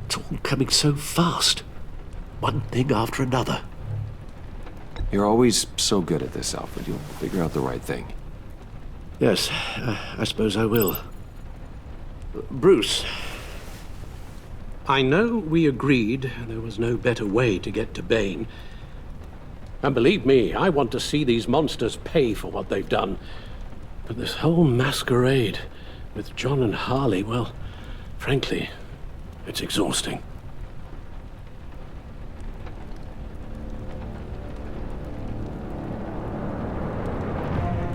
It's all coming so fast. One thing after another. You're always so good at this, Alfred. You'll figure out the right thing. Yes, I suppose I will. Bruce. I know we agreed there was no better way to get to Bane. And believe me, I want to see these monsters pay for what they've done. But this whole masquerade with John and Harley, well, frankly, it's exhausting.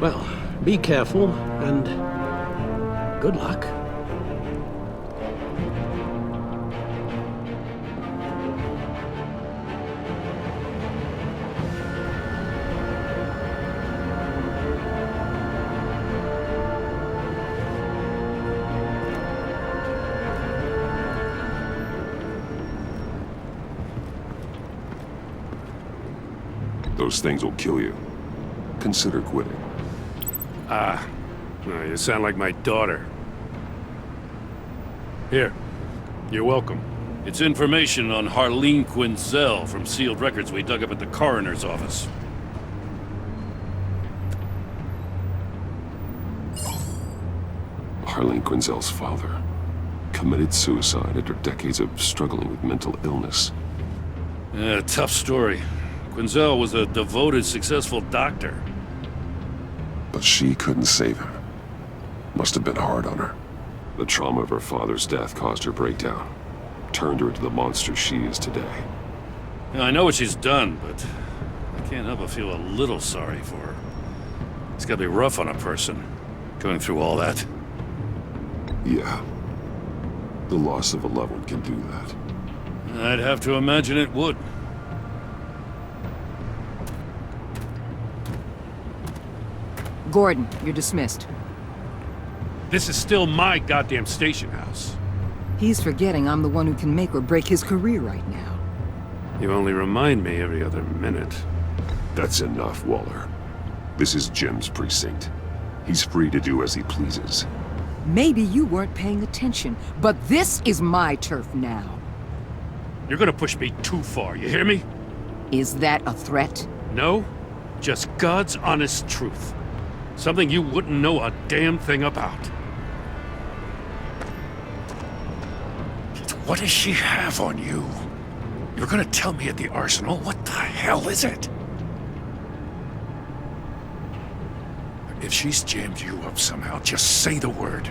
Well, be careful and good luck. Those things will kill you. Consider quitting. Well, you sound like my daughter. Here, you're welcome. It's information on Harleen Quinzel from sealed records we dug up at the coroner's office. Harleen Quinzel's father committed suicide after decades of struggling with mental illness. Yeah, tough story. Quinzel was a devoted, successful doctor. But she couldn't save him. Must have been hard on her. The trauma of her father's death caused her breakdown. Turned her into the monster she is today. Yeah, I know what she's done, but I can't help but feel a little sorry for her. It's gotta be rough on a person, going through all that. Yeah. The loss of a loved one can do that. I'd have to imagine it would. Gordon, you're dismissed. This is still my goddamn station house. He's forgetting I'm the one who can make or break his career right now. You only remind me every other minute. That's enough, Waller. This is Jim's precinct. He's free to do as he pleases. Maybe you weren't paying attention, but this is my turf now. You're gonna push me too far, you hear me? Is that a threat? No, just God's honest truth. Something you wouldn't know a damn thing about. What does she have on you? You're gonna tell me at the arsenal? What the hell is it? If she's jammed you up somehow, just say the word.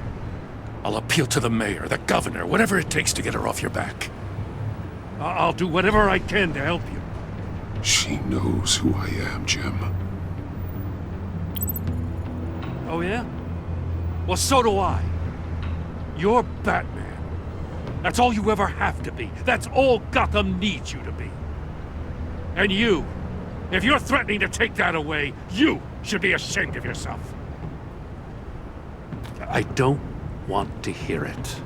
I'll appeal to the mayor, the governor, whatever it takes to get her off your back. I'll do whatever I can to help you. She knows who I am, Jim. Oh yeah? Well, so do I. You're Batman. That's all you ever have to be. That's all Gotham needs you to be. And you, if you're threatening to take that away, you should be ashamed of yourself. I don't want to hear it.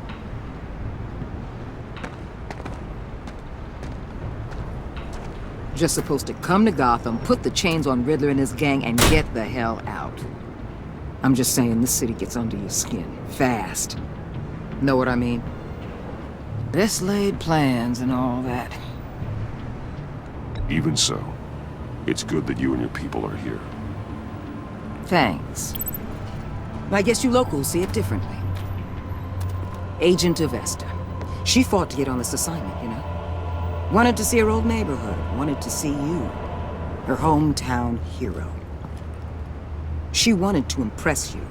Just supposed to come to Gotham, put the chains on Riddler and his gang, and get the hell out. I'm just saying, this city gets under your skin. Fast. Know what I mean? Best laid plans and all that. Even so, it's good that you and your people are here. Thanks. I guess you locals see it differently. Agent Avesta. She fought to get on this assignment, you know? Wanted to see her old neighborhood. Wanted to see you. Her hometown hero. She wanted to impress you.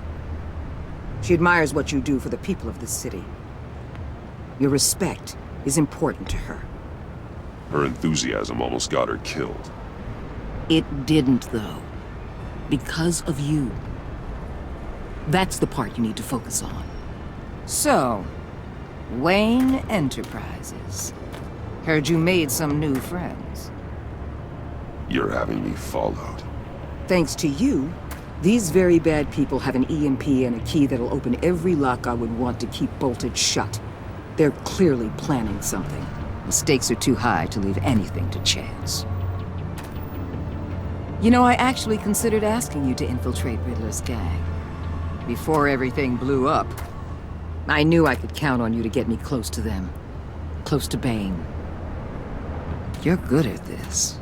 She admires what you do for the people of this city. Your respect is important to her. Her enthusiasm almost got her killed. It didn't, though. Because of you. That's the part you need to focus on. So, Wayne Enterprises. Heard you made some new friends. You're having me followed. Thanks to you, these very bad people have an EMP and a key that'll open every lock I would want to keep bolted shut. They're clearly planning something. The stakes are too high to leave anything to chance. You know, I actually considered asking you to infiltrate Riddler's gang. Before everything blew up, I knew I could count on you to get me close to them. Close to Bane. You're good at this.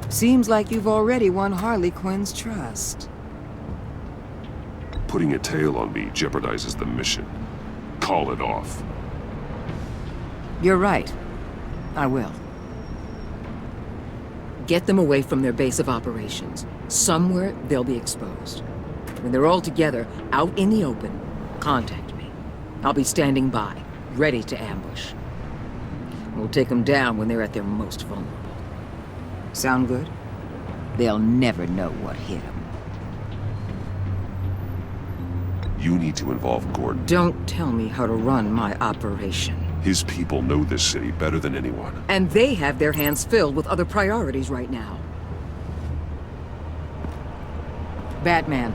Seems like you've already won Harley Quinn's trust. Putting a tail on me jeopardizes the mission. Call it off. You're right. I will. Get them away from their base of operations. Somewhere they'll be exposed. When they're all together, out in the open, contact me. I'll be standing by, ready to ambush. We'll take them down when they're at their most vulnerable. Sound good? They'll never know what hit them. You need to involve Gordon. Don't tell me how to run my operation. His people know this city better than anyone. And they have their hands filled with other priorities right now. Batman.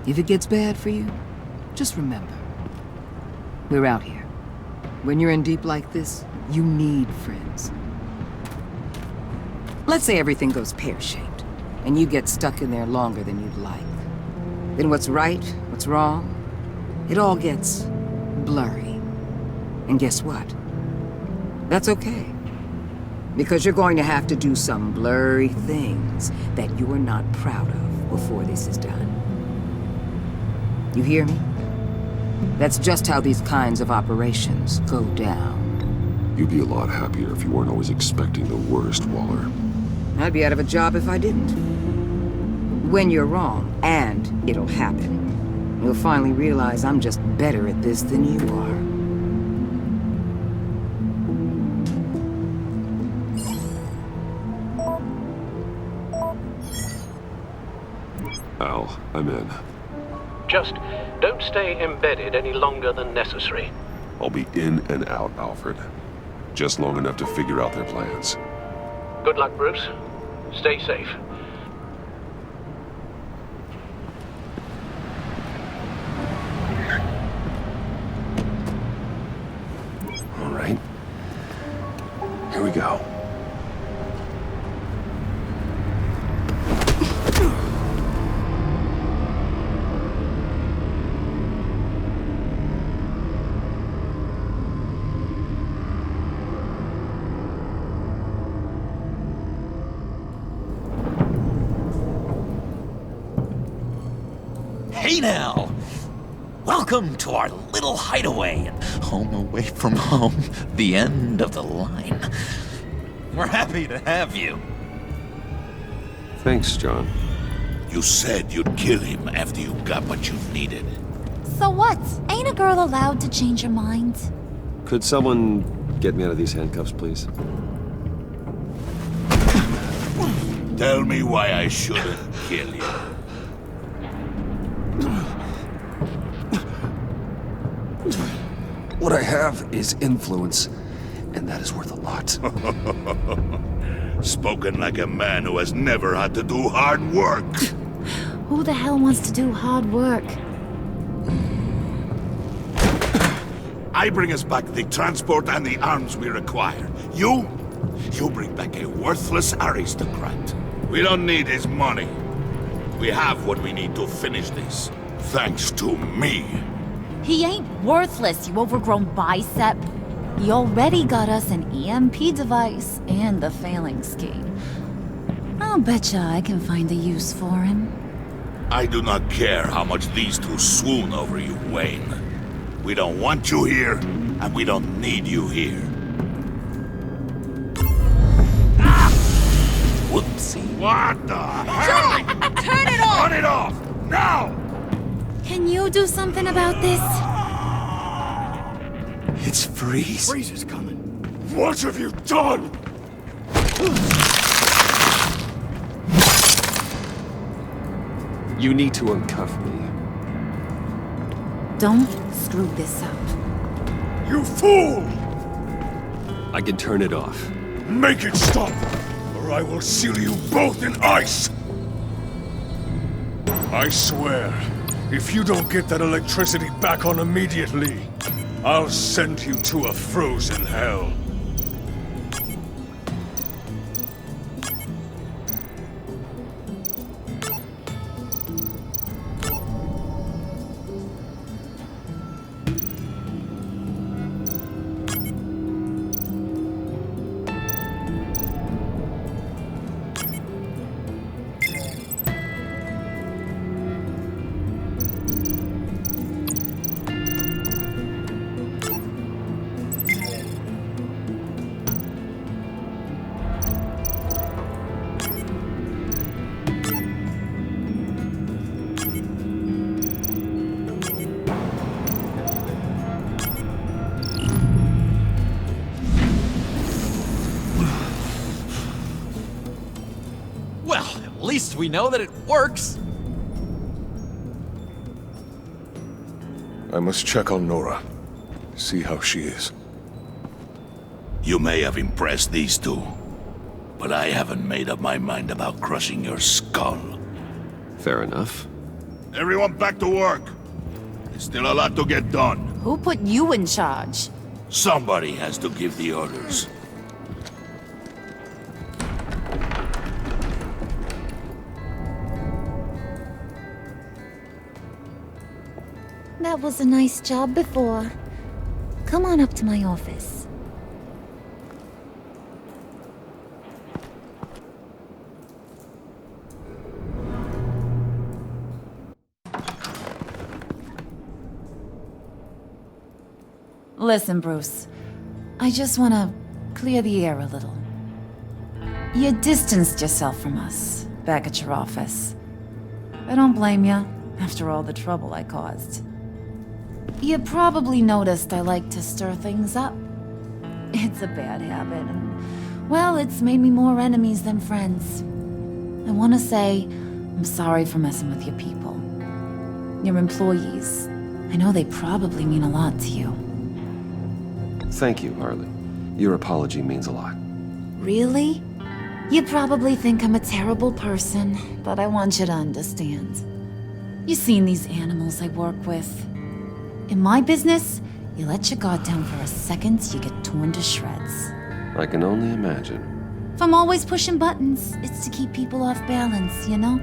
If it gets bad for you, just remember. We're out here. When you're in deep like this, you need friends. Let's say everything goes pear-shaped, and you get stuck in there longer than you'd like. Then what's right, what's wrong, it all gets blurry. And guess what? That's okay. Because you're going to have to do some blurry things that you are not proud of before this is done. You hear me? That's just how these kinds of operations go down. You'd be a lot happier if you weren't always expecting the worst, Waller. I'd be out of a job if I didn't. When you're wrong, and it'll happen, you'll finally realize I'm just better at this than you are. Al, I'm in. Just don't stay embedded any longer than necessary. I'll be in and out, Alfred. Just long enough to figure out their plans. Good luck, Bruce. Stay safe. All right. Here we go. Hey now! Welcome to our little hideaway and home away from home, the end of the line. We're happy to have you. Thanks, John. You said you'd kill him after you got what you needed. So what? Ain't a girl allowed to change her mind? Could someone get me out of these handcuffs, please? Tell me why I shouldn't kill you. What I have is influence, and that is worth a lot. Spoken like a man who has never had to do hard work. Who the hell wants to do hard work? I bring us back the transport and the arms we require. You bring back a worthless aristocrat. We don't need his money. We have what we need to finish this. Thanks to me. He ain't worthless, you overgrown bicep. He already got us an EMP device and the failing scheme. I'll betcha I can find a use for him. I do not care how much these two swoon over you, Wayne. We don't want you here, and we don't need you here. Ah! Whoopsie. What the hell? John! Turn it off! Turn it off! Now! Can you do something about this? It's Freeze. Freeze is coming. What have you done? You need to uncuff me. Don't screw this up. You fool! I can turn it off. Make it stop, or I will seal you both in ice! I swear, if you don't get that electricity back on immediately, I'll send you to a frozen hell. At least we know that it works. I must check on Nora. See how she is. You may have impressed these two, but I haven't made up my mind about crushing your skull. Fair enough. Everyone back to work. There's still a lot to get done. Who put you in charge? Somebody has to give the orders. That was a nice job before. Come on up to my office. Listen, Bruce. I just want to clear the air a little. You distanced yourself from us back at your office. I don't blame you, after all the trouble I caused. You probably noticed I like to stir things up. It's a bad habit, and, well, it's made me more enemies than friends. I want to say I'm sorry for messing with your people. Your employees. I know they probably mean a lot to you. Thank you, Harley. Your apology means a lot. Really? You probably think I'm a terrible person, but I want you to understand. You've seen these animals I work with. In my business, you let your guard down for a second, you get torn to shreds. I can only imagine. If I'm always pushing buttons, it's to keep people off balance, you know?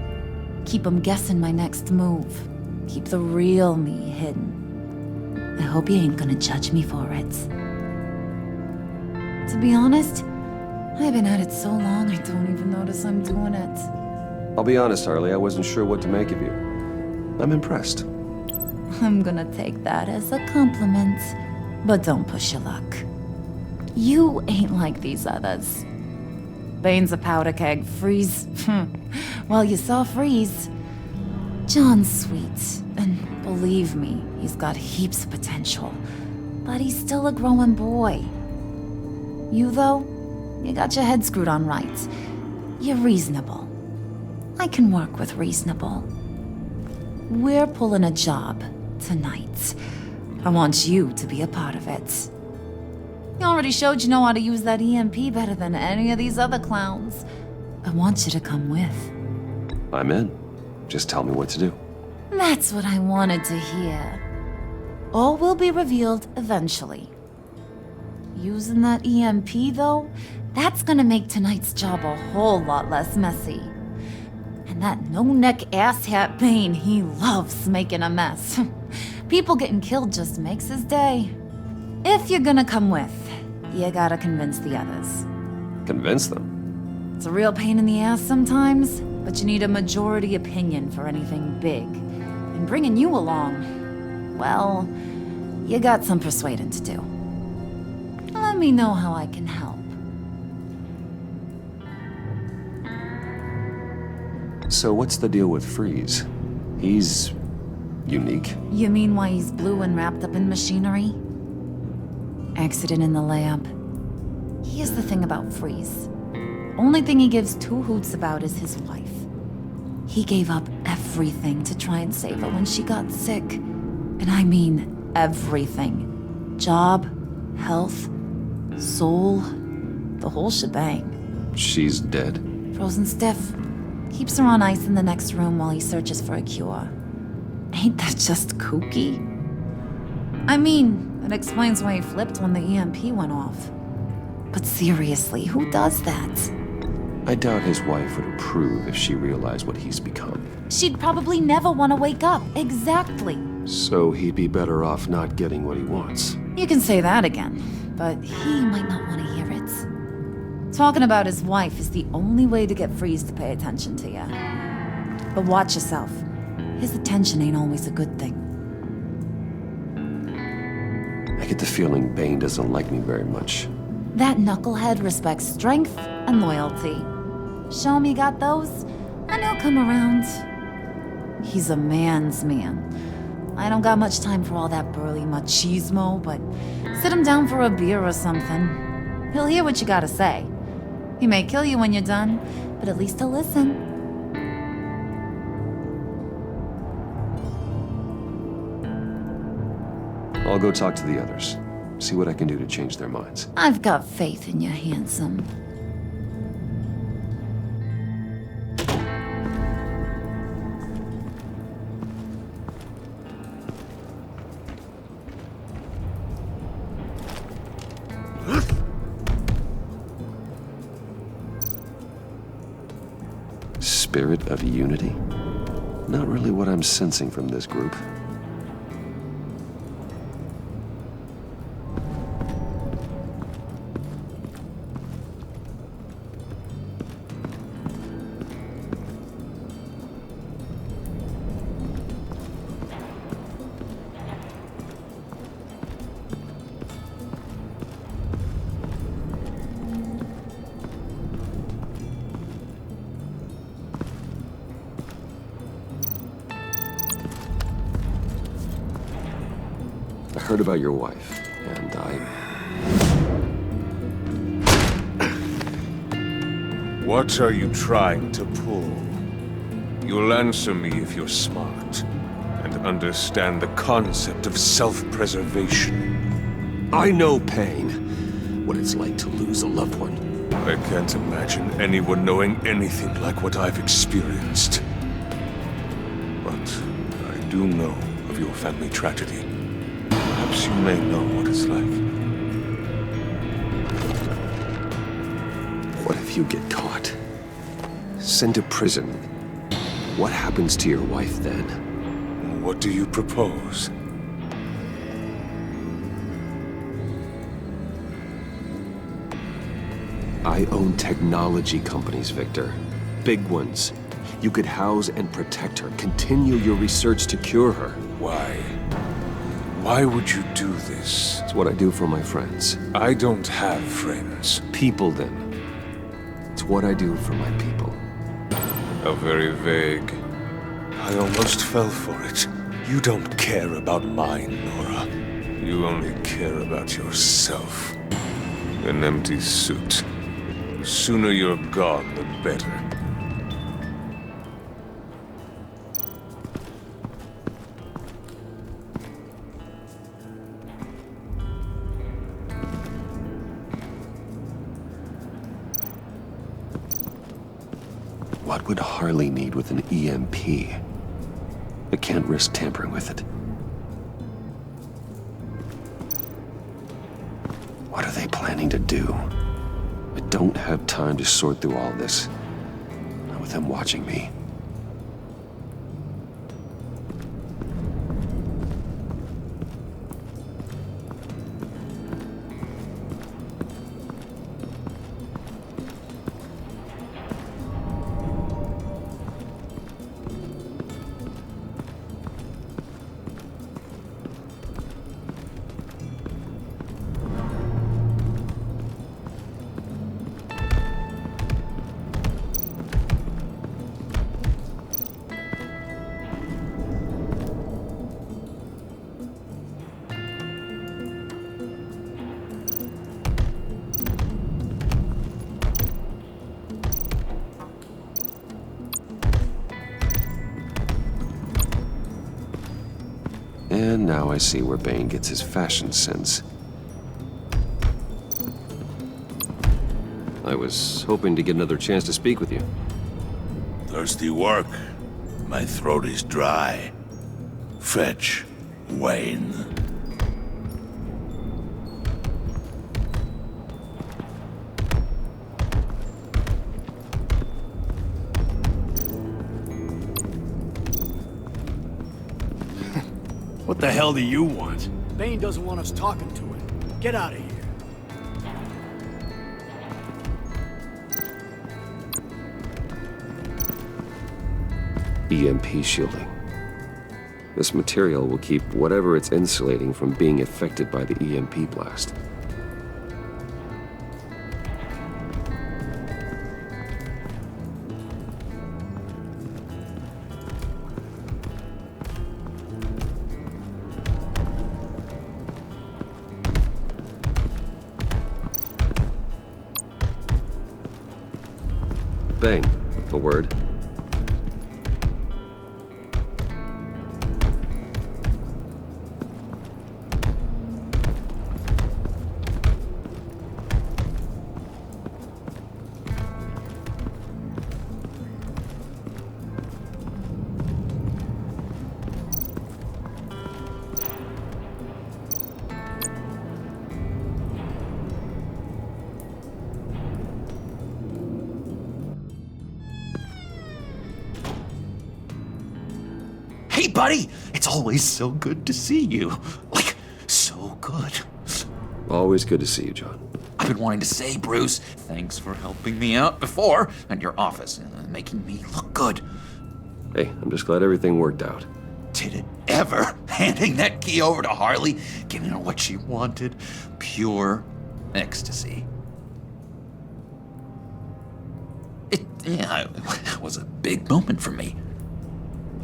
Keep them guessing my next move. Keep the real me hidden. I hope you ain't gonna judge me for it. To be honest, I've been at it so long I don't even notice I'm doing it. I'll be honest, Harley, I wasn't sure what to make of you. I'm impressed. I'm gonna take that as a compliment, but don't push your luck. You ain't like these others. Bane's a powder keg, Freeze. Well, you saw Freeze. John's sweet, and believe me, he's got heaps of potential. But he's still a growing boy. You, though, you got your head screwed on right. You're reasonable. I can work with reasonable. We're pulling a job tonight. I want you to be a part of it. You already showed you know how to use that EMP better than any of these other clowns. I want you to come with. I'm in. Just tell me what to do. That's what I wanted to hear. All will be revealed eventually. Using that EMP, though, that's gonna make tonight's job a whole lot less messy. And that no-neck asshat Bane, he loves making a mess. People getting killed just makes his day. If you're gonna come with, you gotta convince the others. Convince them? It's a real pain in the ass sometimes, but you need a majority opinion for anything big. And bringing you along, well, you got some persuading to do. Let me know how I can help. So what's the deal with Freeze? He's unique. You mean why he's blue and wrapped up in machinery? Accident in the lab. Here's the thing about Freeze. Only thing he gives two hoots about is his wife. He gave up everything to try and save her when she got sick. And I mean everything. Job, health, soul, the whole shebang. She's dead? Frozen stiff. Keeps her on ice in the next room while he searches for a cure. Ain't that just kooky? I mean, it explains why he flipped when the EMP went off. But seriously, who does that? I doubt his wife would approve if she realized what he's become. She'd probably never want to wake up. Exactly. So he'd be better off not getting what he wants. You can say that again, but he might not want to hear it. Talking about his wife is the only way to get Freeze to pay attention to you. But watch yourself. His attention ain't always a good thing. I get the feeling Bane doesn't like me very much. That knucklehead respects strength and loyalty. Show him you got those, and he'll come around. He's a man's man. I don't got much time for all that burly machismo, but sit him down for a beer or something. He'll hear what you gotta say. He may kill you when you're done, but at least he'll listen. I'll go talk to the others. See what I can do to change their minds. I've got faith in you, handsome. Spirit of unity? Not really what I'm sensing from this group. I heard about your wife, and What are you trying to pull? You'll answer me if you're smart, and understand the concept of self-preservation. I know pain. What it's like to lose a loved one. I can't imagine anyone knowing anything like what I've experienced. But I do know of your family tragedy. Perhaps you may know what it's like. What if you get caught? Sent to prison? What happens to your wife then? What do you propose? I own technology companies, Victor. Big ones. You could house and protect her, continue your research to cure her. Why? Why would you do this? It's what I do for my friends. I don't have friends. People, then. It's what I do for my people. How very vague. I almost fell for it. You don't care about mine, Nora. You only care about yourself. An empty suit. The sooner you're gone, the better. What would Harley need with an EMP? I can't risk tampering with it. What are they planning to do? I don't have time to sort through all this. Not with them watching me. And now I see where Bane gets his fashion sense. I was hoping to get another chance to speak with you. Thirsty work. My throat is dry. Fetch Wayne. What the hell do you want? Bane doesn't want us talking to him. Get out of here. EMP shielding. This material will keep whatever it's insulating from being affected by the EMP blast. Bane, a word. Hey, buddy! It's always so good to see you. Like, so good. Always good to see you, John. I've been wanting to say, Bruce, thanks for helping me out before at your office, making me look good. Hey, I'm just glad everything worked out. Did it ever? Handing that key over to Harley, giving her what she wanted. Pure ecstasy. It was a big moment for me.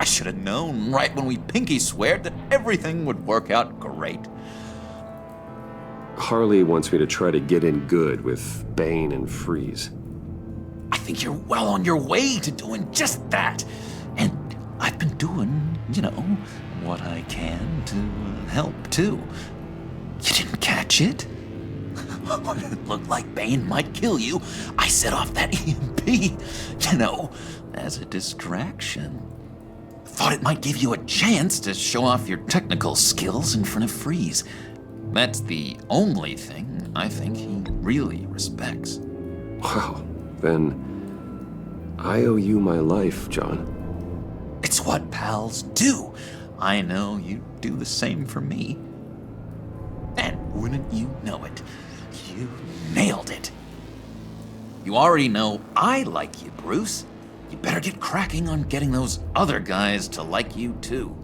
I should have known right when we pinky sweared that everything would work out great. Harley wants me to try to get in good with Bane and Freeze. I think you're well on your way to doing just that. And I've been doing, what I can to help too. You didn't catch it? When it looked like Bane might kill you, I set off that EMP, as a distraction. Thought it might give you a chance to show off your technical skills in front of Freeze. That's the only thing I think he really respects. Wow, then I owe you my life, John. It's what pals do. I know you do the same for me. And wouldn't you know it, you nailed it. You already know I like you, Bruce. You better get cracking on getting those other guys to like you too.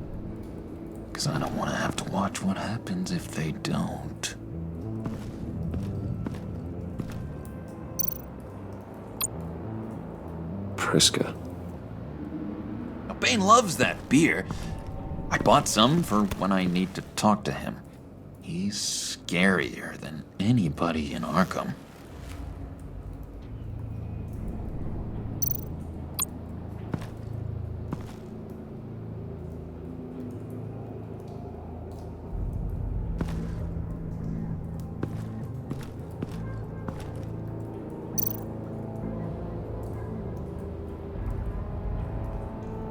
'Cause I don't want to have to watch what happens if they don't. Priska. Now, Bane loves that beer. I bought some for when I need to talk to him. He's scarier than anybody in Arkham.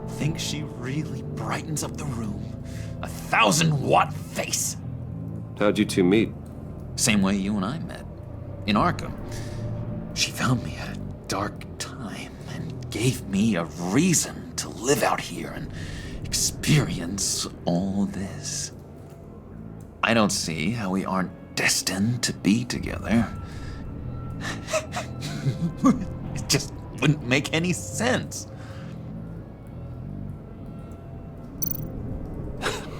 Think she really brightens up the room. 1,000-watt face. How'd you two meet? Same way you and I met. In Arkham. She found me at a dark time and gave me a reason to live out here and experience all this. I don't see how we aren't destined to be together. It just wouldn't make any sense.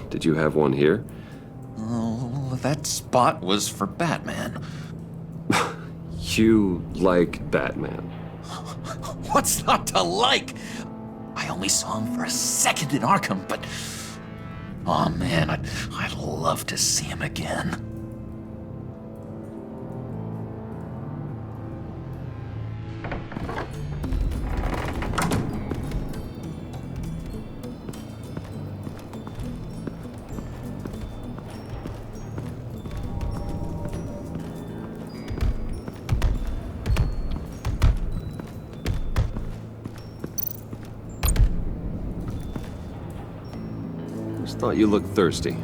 Did you have one here? Oh, that spot was for Batman. You like Batman? What's not to like? I only saw him for a second in Arkham, but... oh man, I'd love to see him again. Thought you looked thirsty.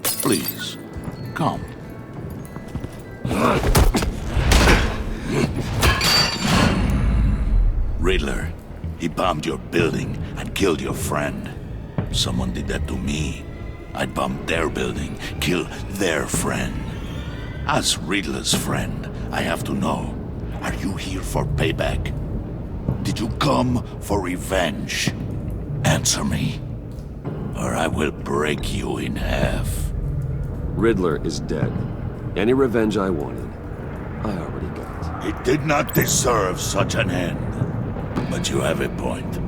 Please, come. Riddler, he bombed your building and killed your friend. Someone did that to me. I'd bomb their building, kill their friend. As Riddler's friend, I have to know. Are you here for payback? Did you come for revenge? Answer me, or I will break you in half. Riddler is dead. Any revenge I wanted, I already got. He did not deserve such an end. But you have a point.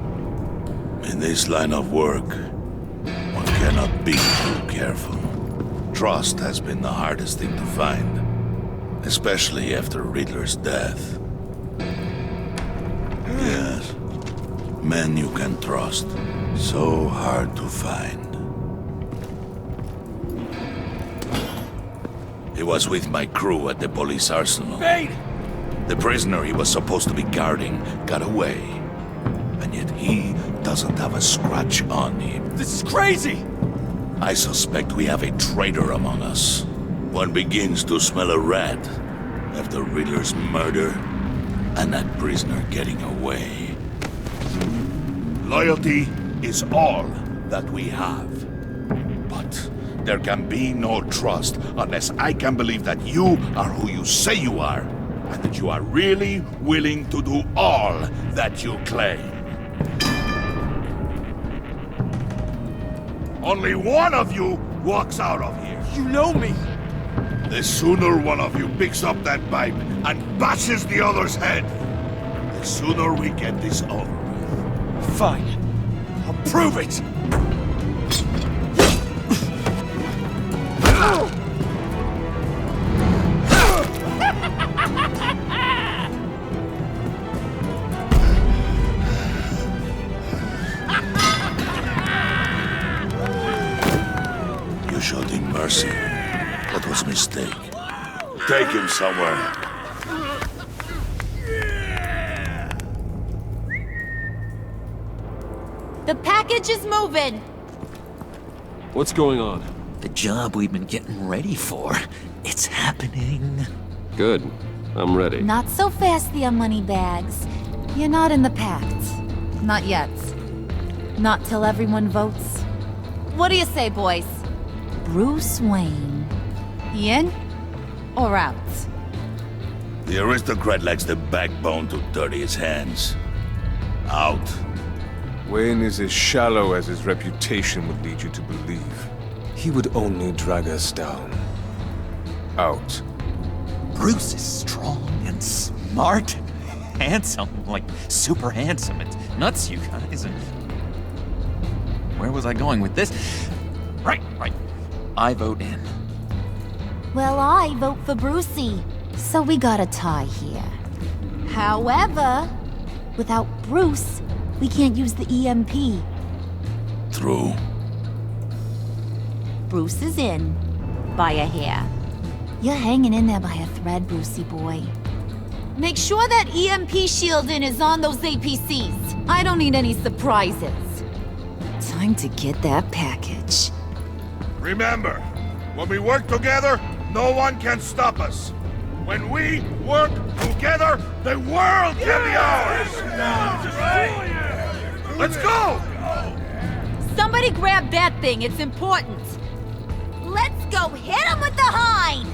In this line of work, one cannot be too careful. Trust has been the hardest thing to find. Especially after Riddler's death. Yes. Men you can trust. So hard to find. He was with my crew at the police arsenal. Bane! The prisoner he was supposed to be guarding got away. And yet he doesn't have a scratch on him. This is crazy! I suspect we have a traitor among us. One begins to smell a rat after Riddler's murder and that prisoner getting away. Loyalty is all that we have. But there can be no trust unless I can believe that you are who you say you are, and that you are really willing to do all that you claim. Only one of you walks out of here. You know me! The sooner one of you picks up that pipe and bashes the other's head, the sooner we get this over with. Fine. I'll prove it! You showed him mercy. That was a mistake. Take him somewhere. The package is moving! What's going on? The job we've been getting ready for. It's happening. Good. I'm ready. Not so fast, the Moneybags. You're not in the Pact. Not yet. Not till everyone votes. What do you say, boys? Bruce Wayne. In or out? The aristocrat lacks the backbone to dirty his hands. Out. Wayne is as shallow as his reputation would lead you to believe. He would only drag us down. Out. Bruce is strong and smart and handsome, like super handsome. It's nuts, you guys. And where was I going with this? Right. I vote in. Well, I vote for Brucey. So we got a tie here. However, without Bruce, we can't use the EMP. True. Bruce is in. By a hair. You're hanging in there by a thread, Brucey boy. Make sure that EMP shielding is on those APCs. I don't need any surprises. Time to get that package. Remember, when we work together, no one can stop us. When we work together, the world can be ours! Let's go! Somebody grab that thing, it's important. Let's go hit him with the hind!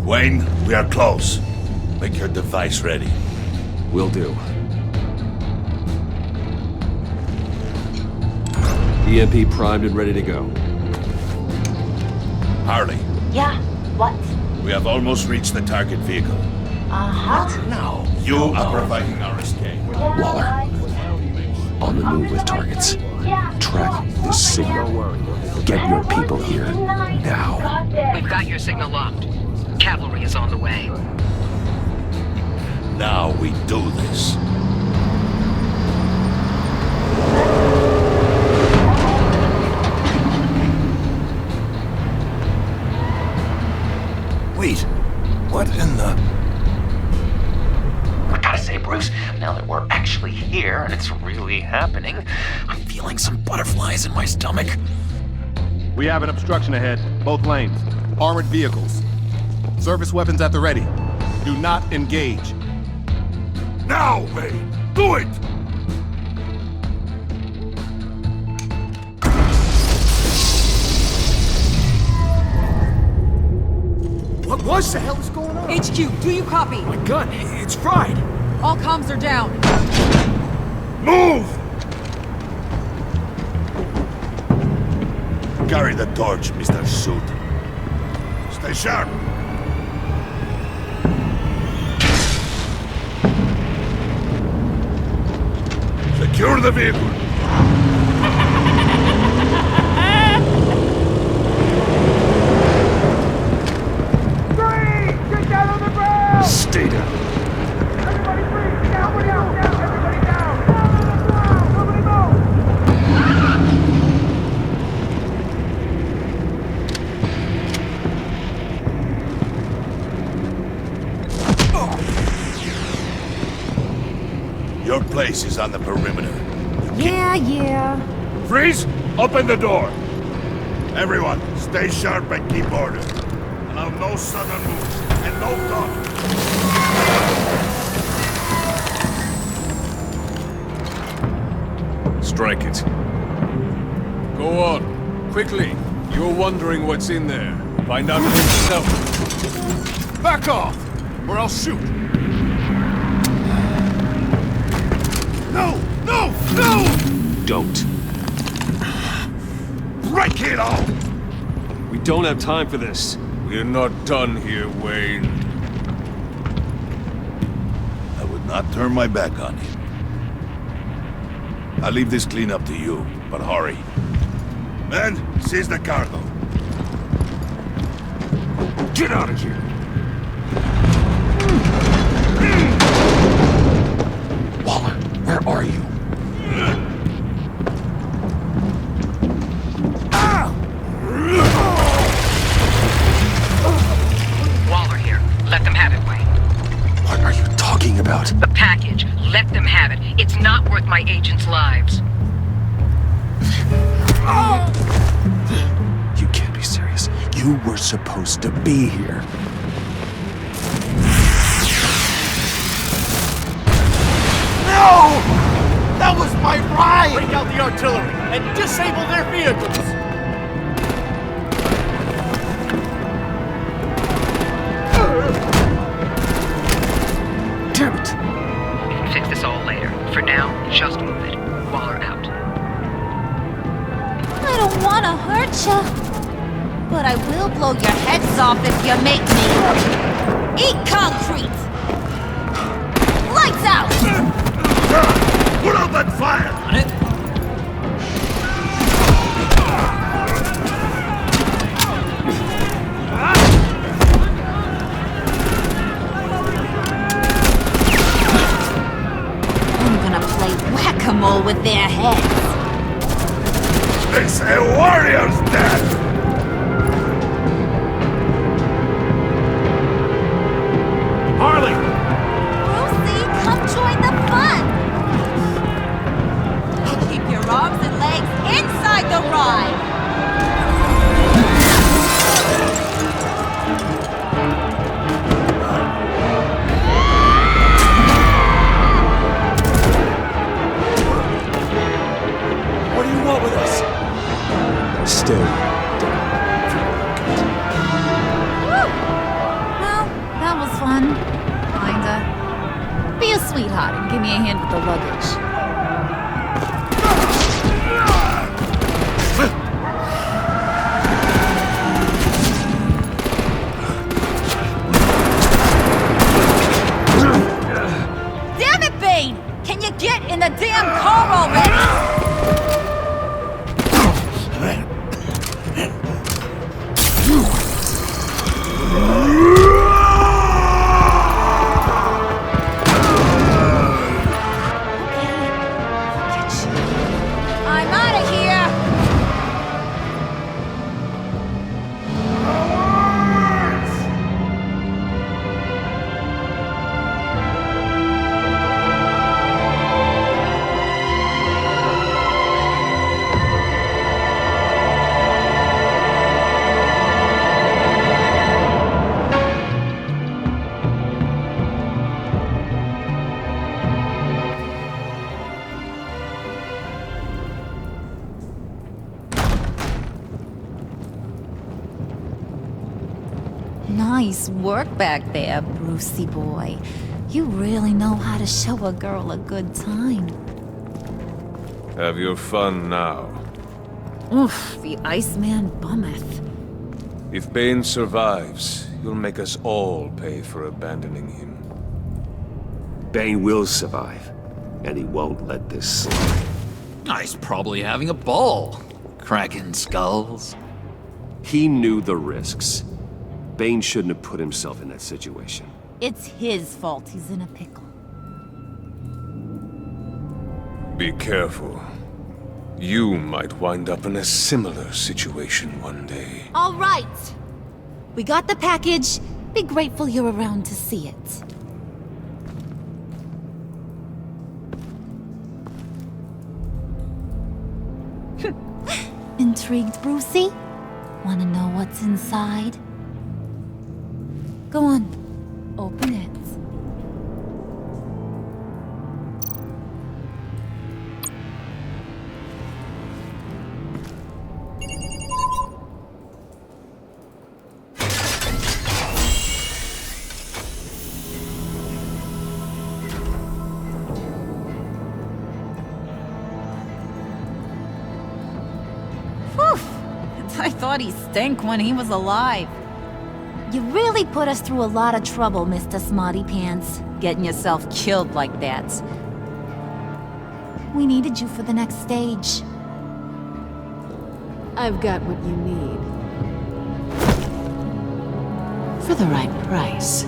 Wayne, we are close. Make your device ready. Will do. EMP primed and ready to go. Harley, Yeah, what? we have almost reached the target vehicle. What? No. You are providing our escape. Waller. On the move with targets. Track this signal. Get your people here. Now. We've got your signal locked. Cavalry is on the way. Now we do this. Wait, what in the... I gotta say, Bruce, now that we're actually here and it's really happening, I'm feeling some butterflies in my stomach. We have an obstruction ahead, both lanes. Armored vehicles. Service weapons at the ready. Do not engage. Now, Wayne! Do it! What the hell is going on? HQ, do you copy? My gun, it's fried. All comms are down. Move! Carry the torch, Mr. Suit. Stay sharp. Secure the vehicle. Get down on the ground! Stay down. Everybody freeze! Down, everybody down! Down on the ground! Nobody move! Your place is on the perimeter. Yeah. Freeze! Open the door! Everyone, stay sharp and keep order. Allow no sudden moves and no talk. Strike it. Go on. Quickly. You're wondering what's in there. Find out for yourself. Back off, or I'll shoot. No! No! No! Don't. Break it all! We don't have time for this. We're not done here, Wayne. I would not turn my back on him. I'll leave this cleanup to you, but hurry. Men, seize the cargo. Get out of here! Waller, where are you? Waller here. Let them have it, Wayne. What are you talking about? The package. Let them have it. It's not worth my agents' lives. You can't be serious. You were supposed to be here. No! That was my ride! Bring out the artillery and disable their vehicles! Damn it! We can fix this all later. For now, just move it. Waller out. I don't want to hurt ya, but I will blow your heads off if you make me. Eat concrete! Lights out! Put out that fire! On it? roll with their heads. It's a warrior's death! Harley! Brucey, come join the fun! Keep your arms and legs inside the ride! What do you want with us? Still Well, that was fun. Kinda. Be a sweetheart and give me a hand with the luggage. Damn it, Bane! Can you get in the damn car already? I'm out of here! Nice work back there, Brucey boy. You really know how to show a girl a good time. Have your fun now. Oof, the Iceman bummeth. If Bane survives, you'll make us all pay for abandoning him. Bane will survive, and he won't let this slide. He's probably having a ball. Cracking skulls. He knew the risks. Bane shouldn't have put himself in that situation. It's his fault he's in a pickle. Be careful. You might wind up in a similar situation one day. All right. We got the package. Be grateful you're around to see it. Intrigued, Brucey? Wanna know what's inside? Go on. Open it. I thought he stank when he was alive. You really put us through a lot of trouble, Mr. Smarty Pants. Getting yourself killed like that. We needed you for the next stage. I've got what you need. For the right price.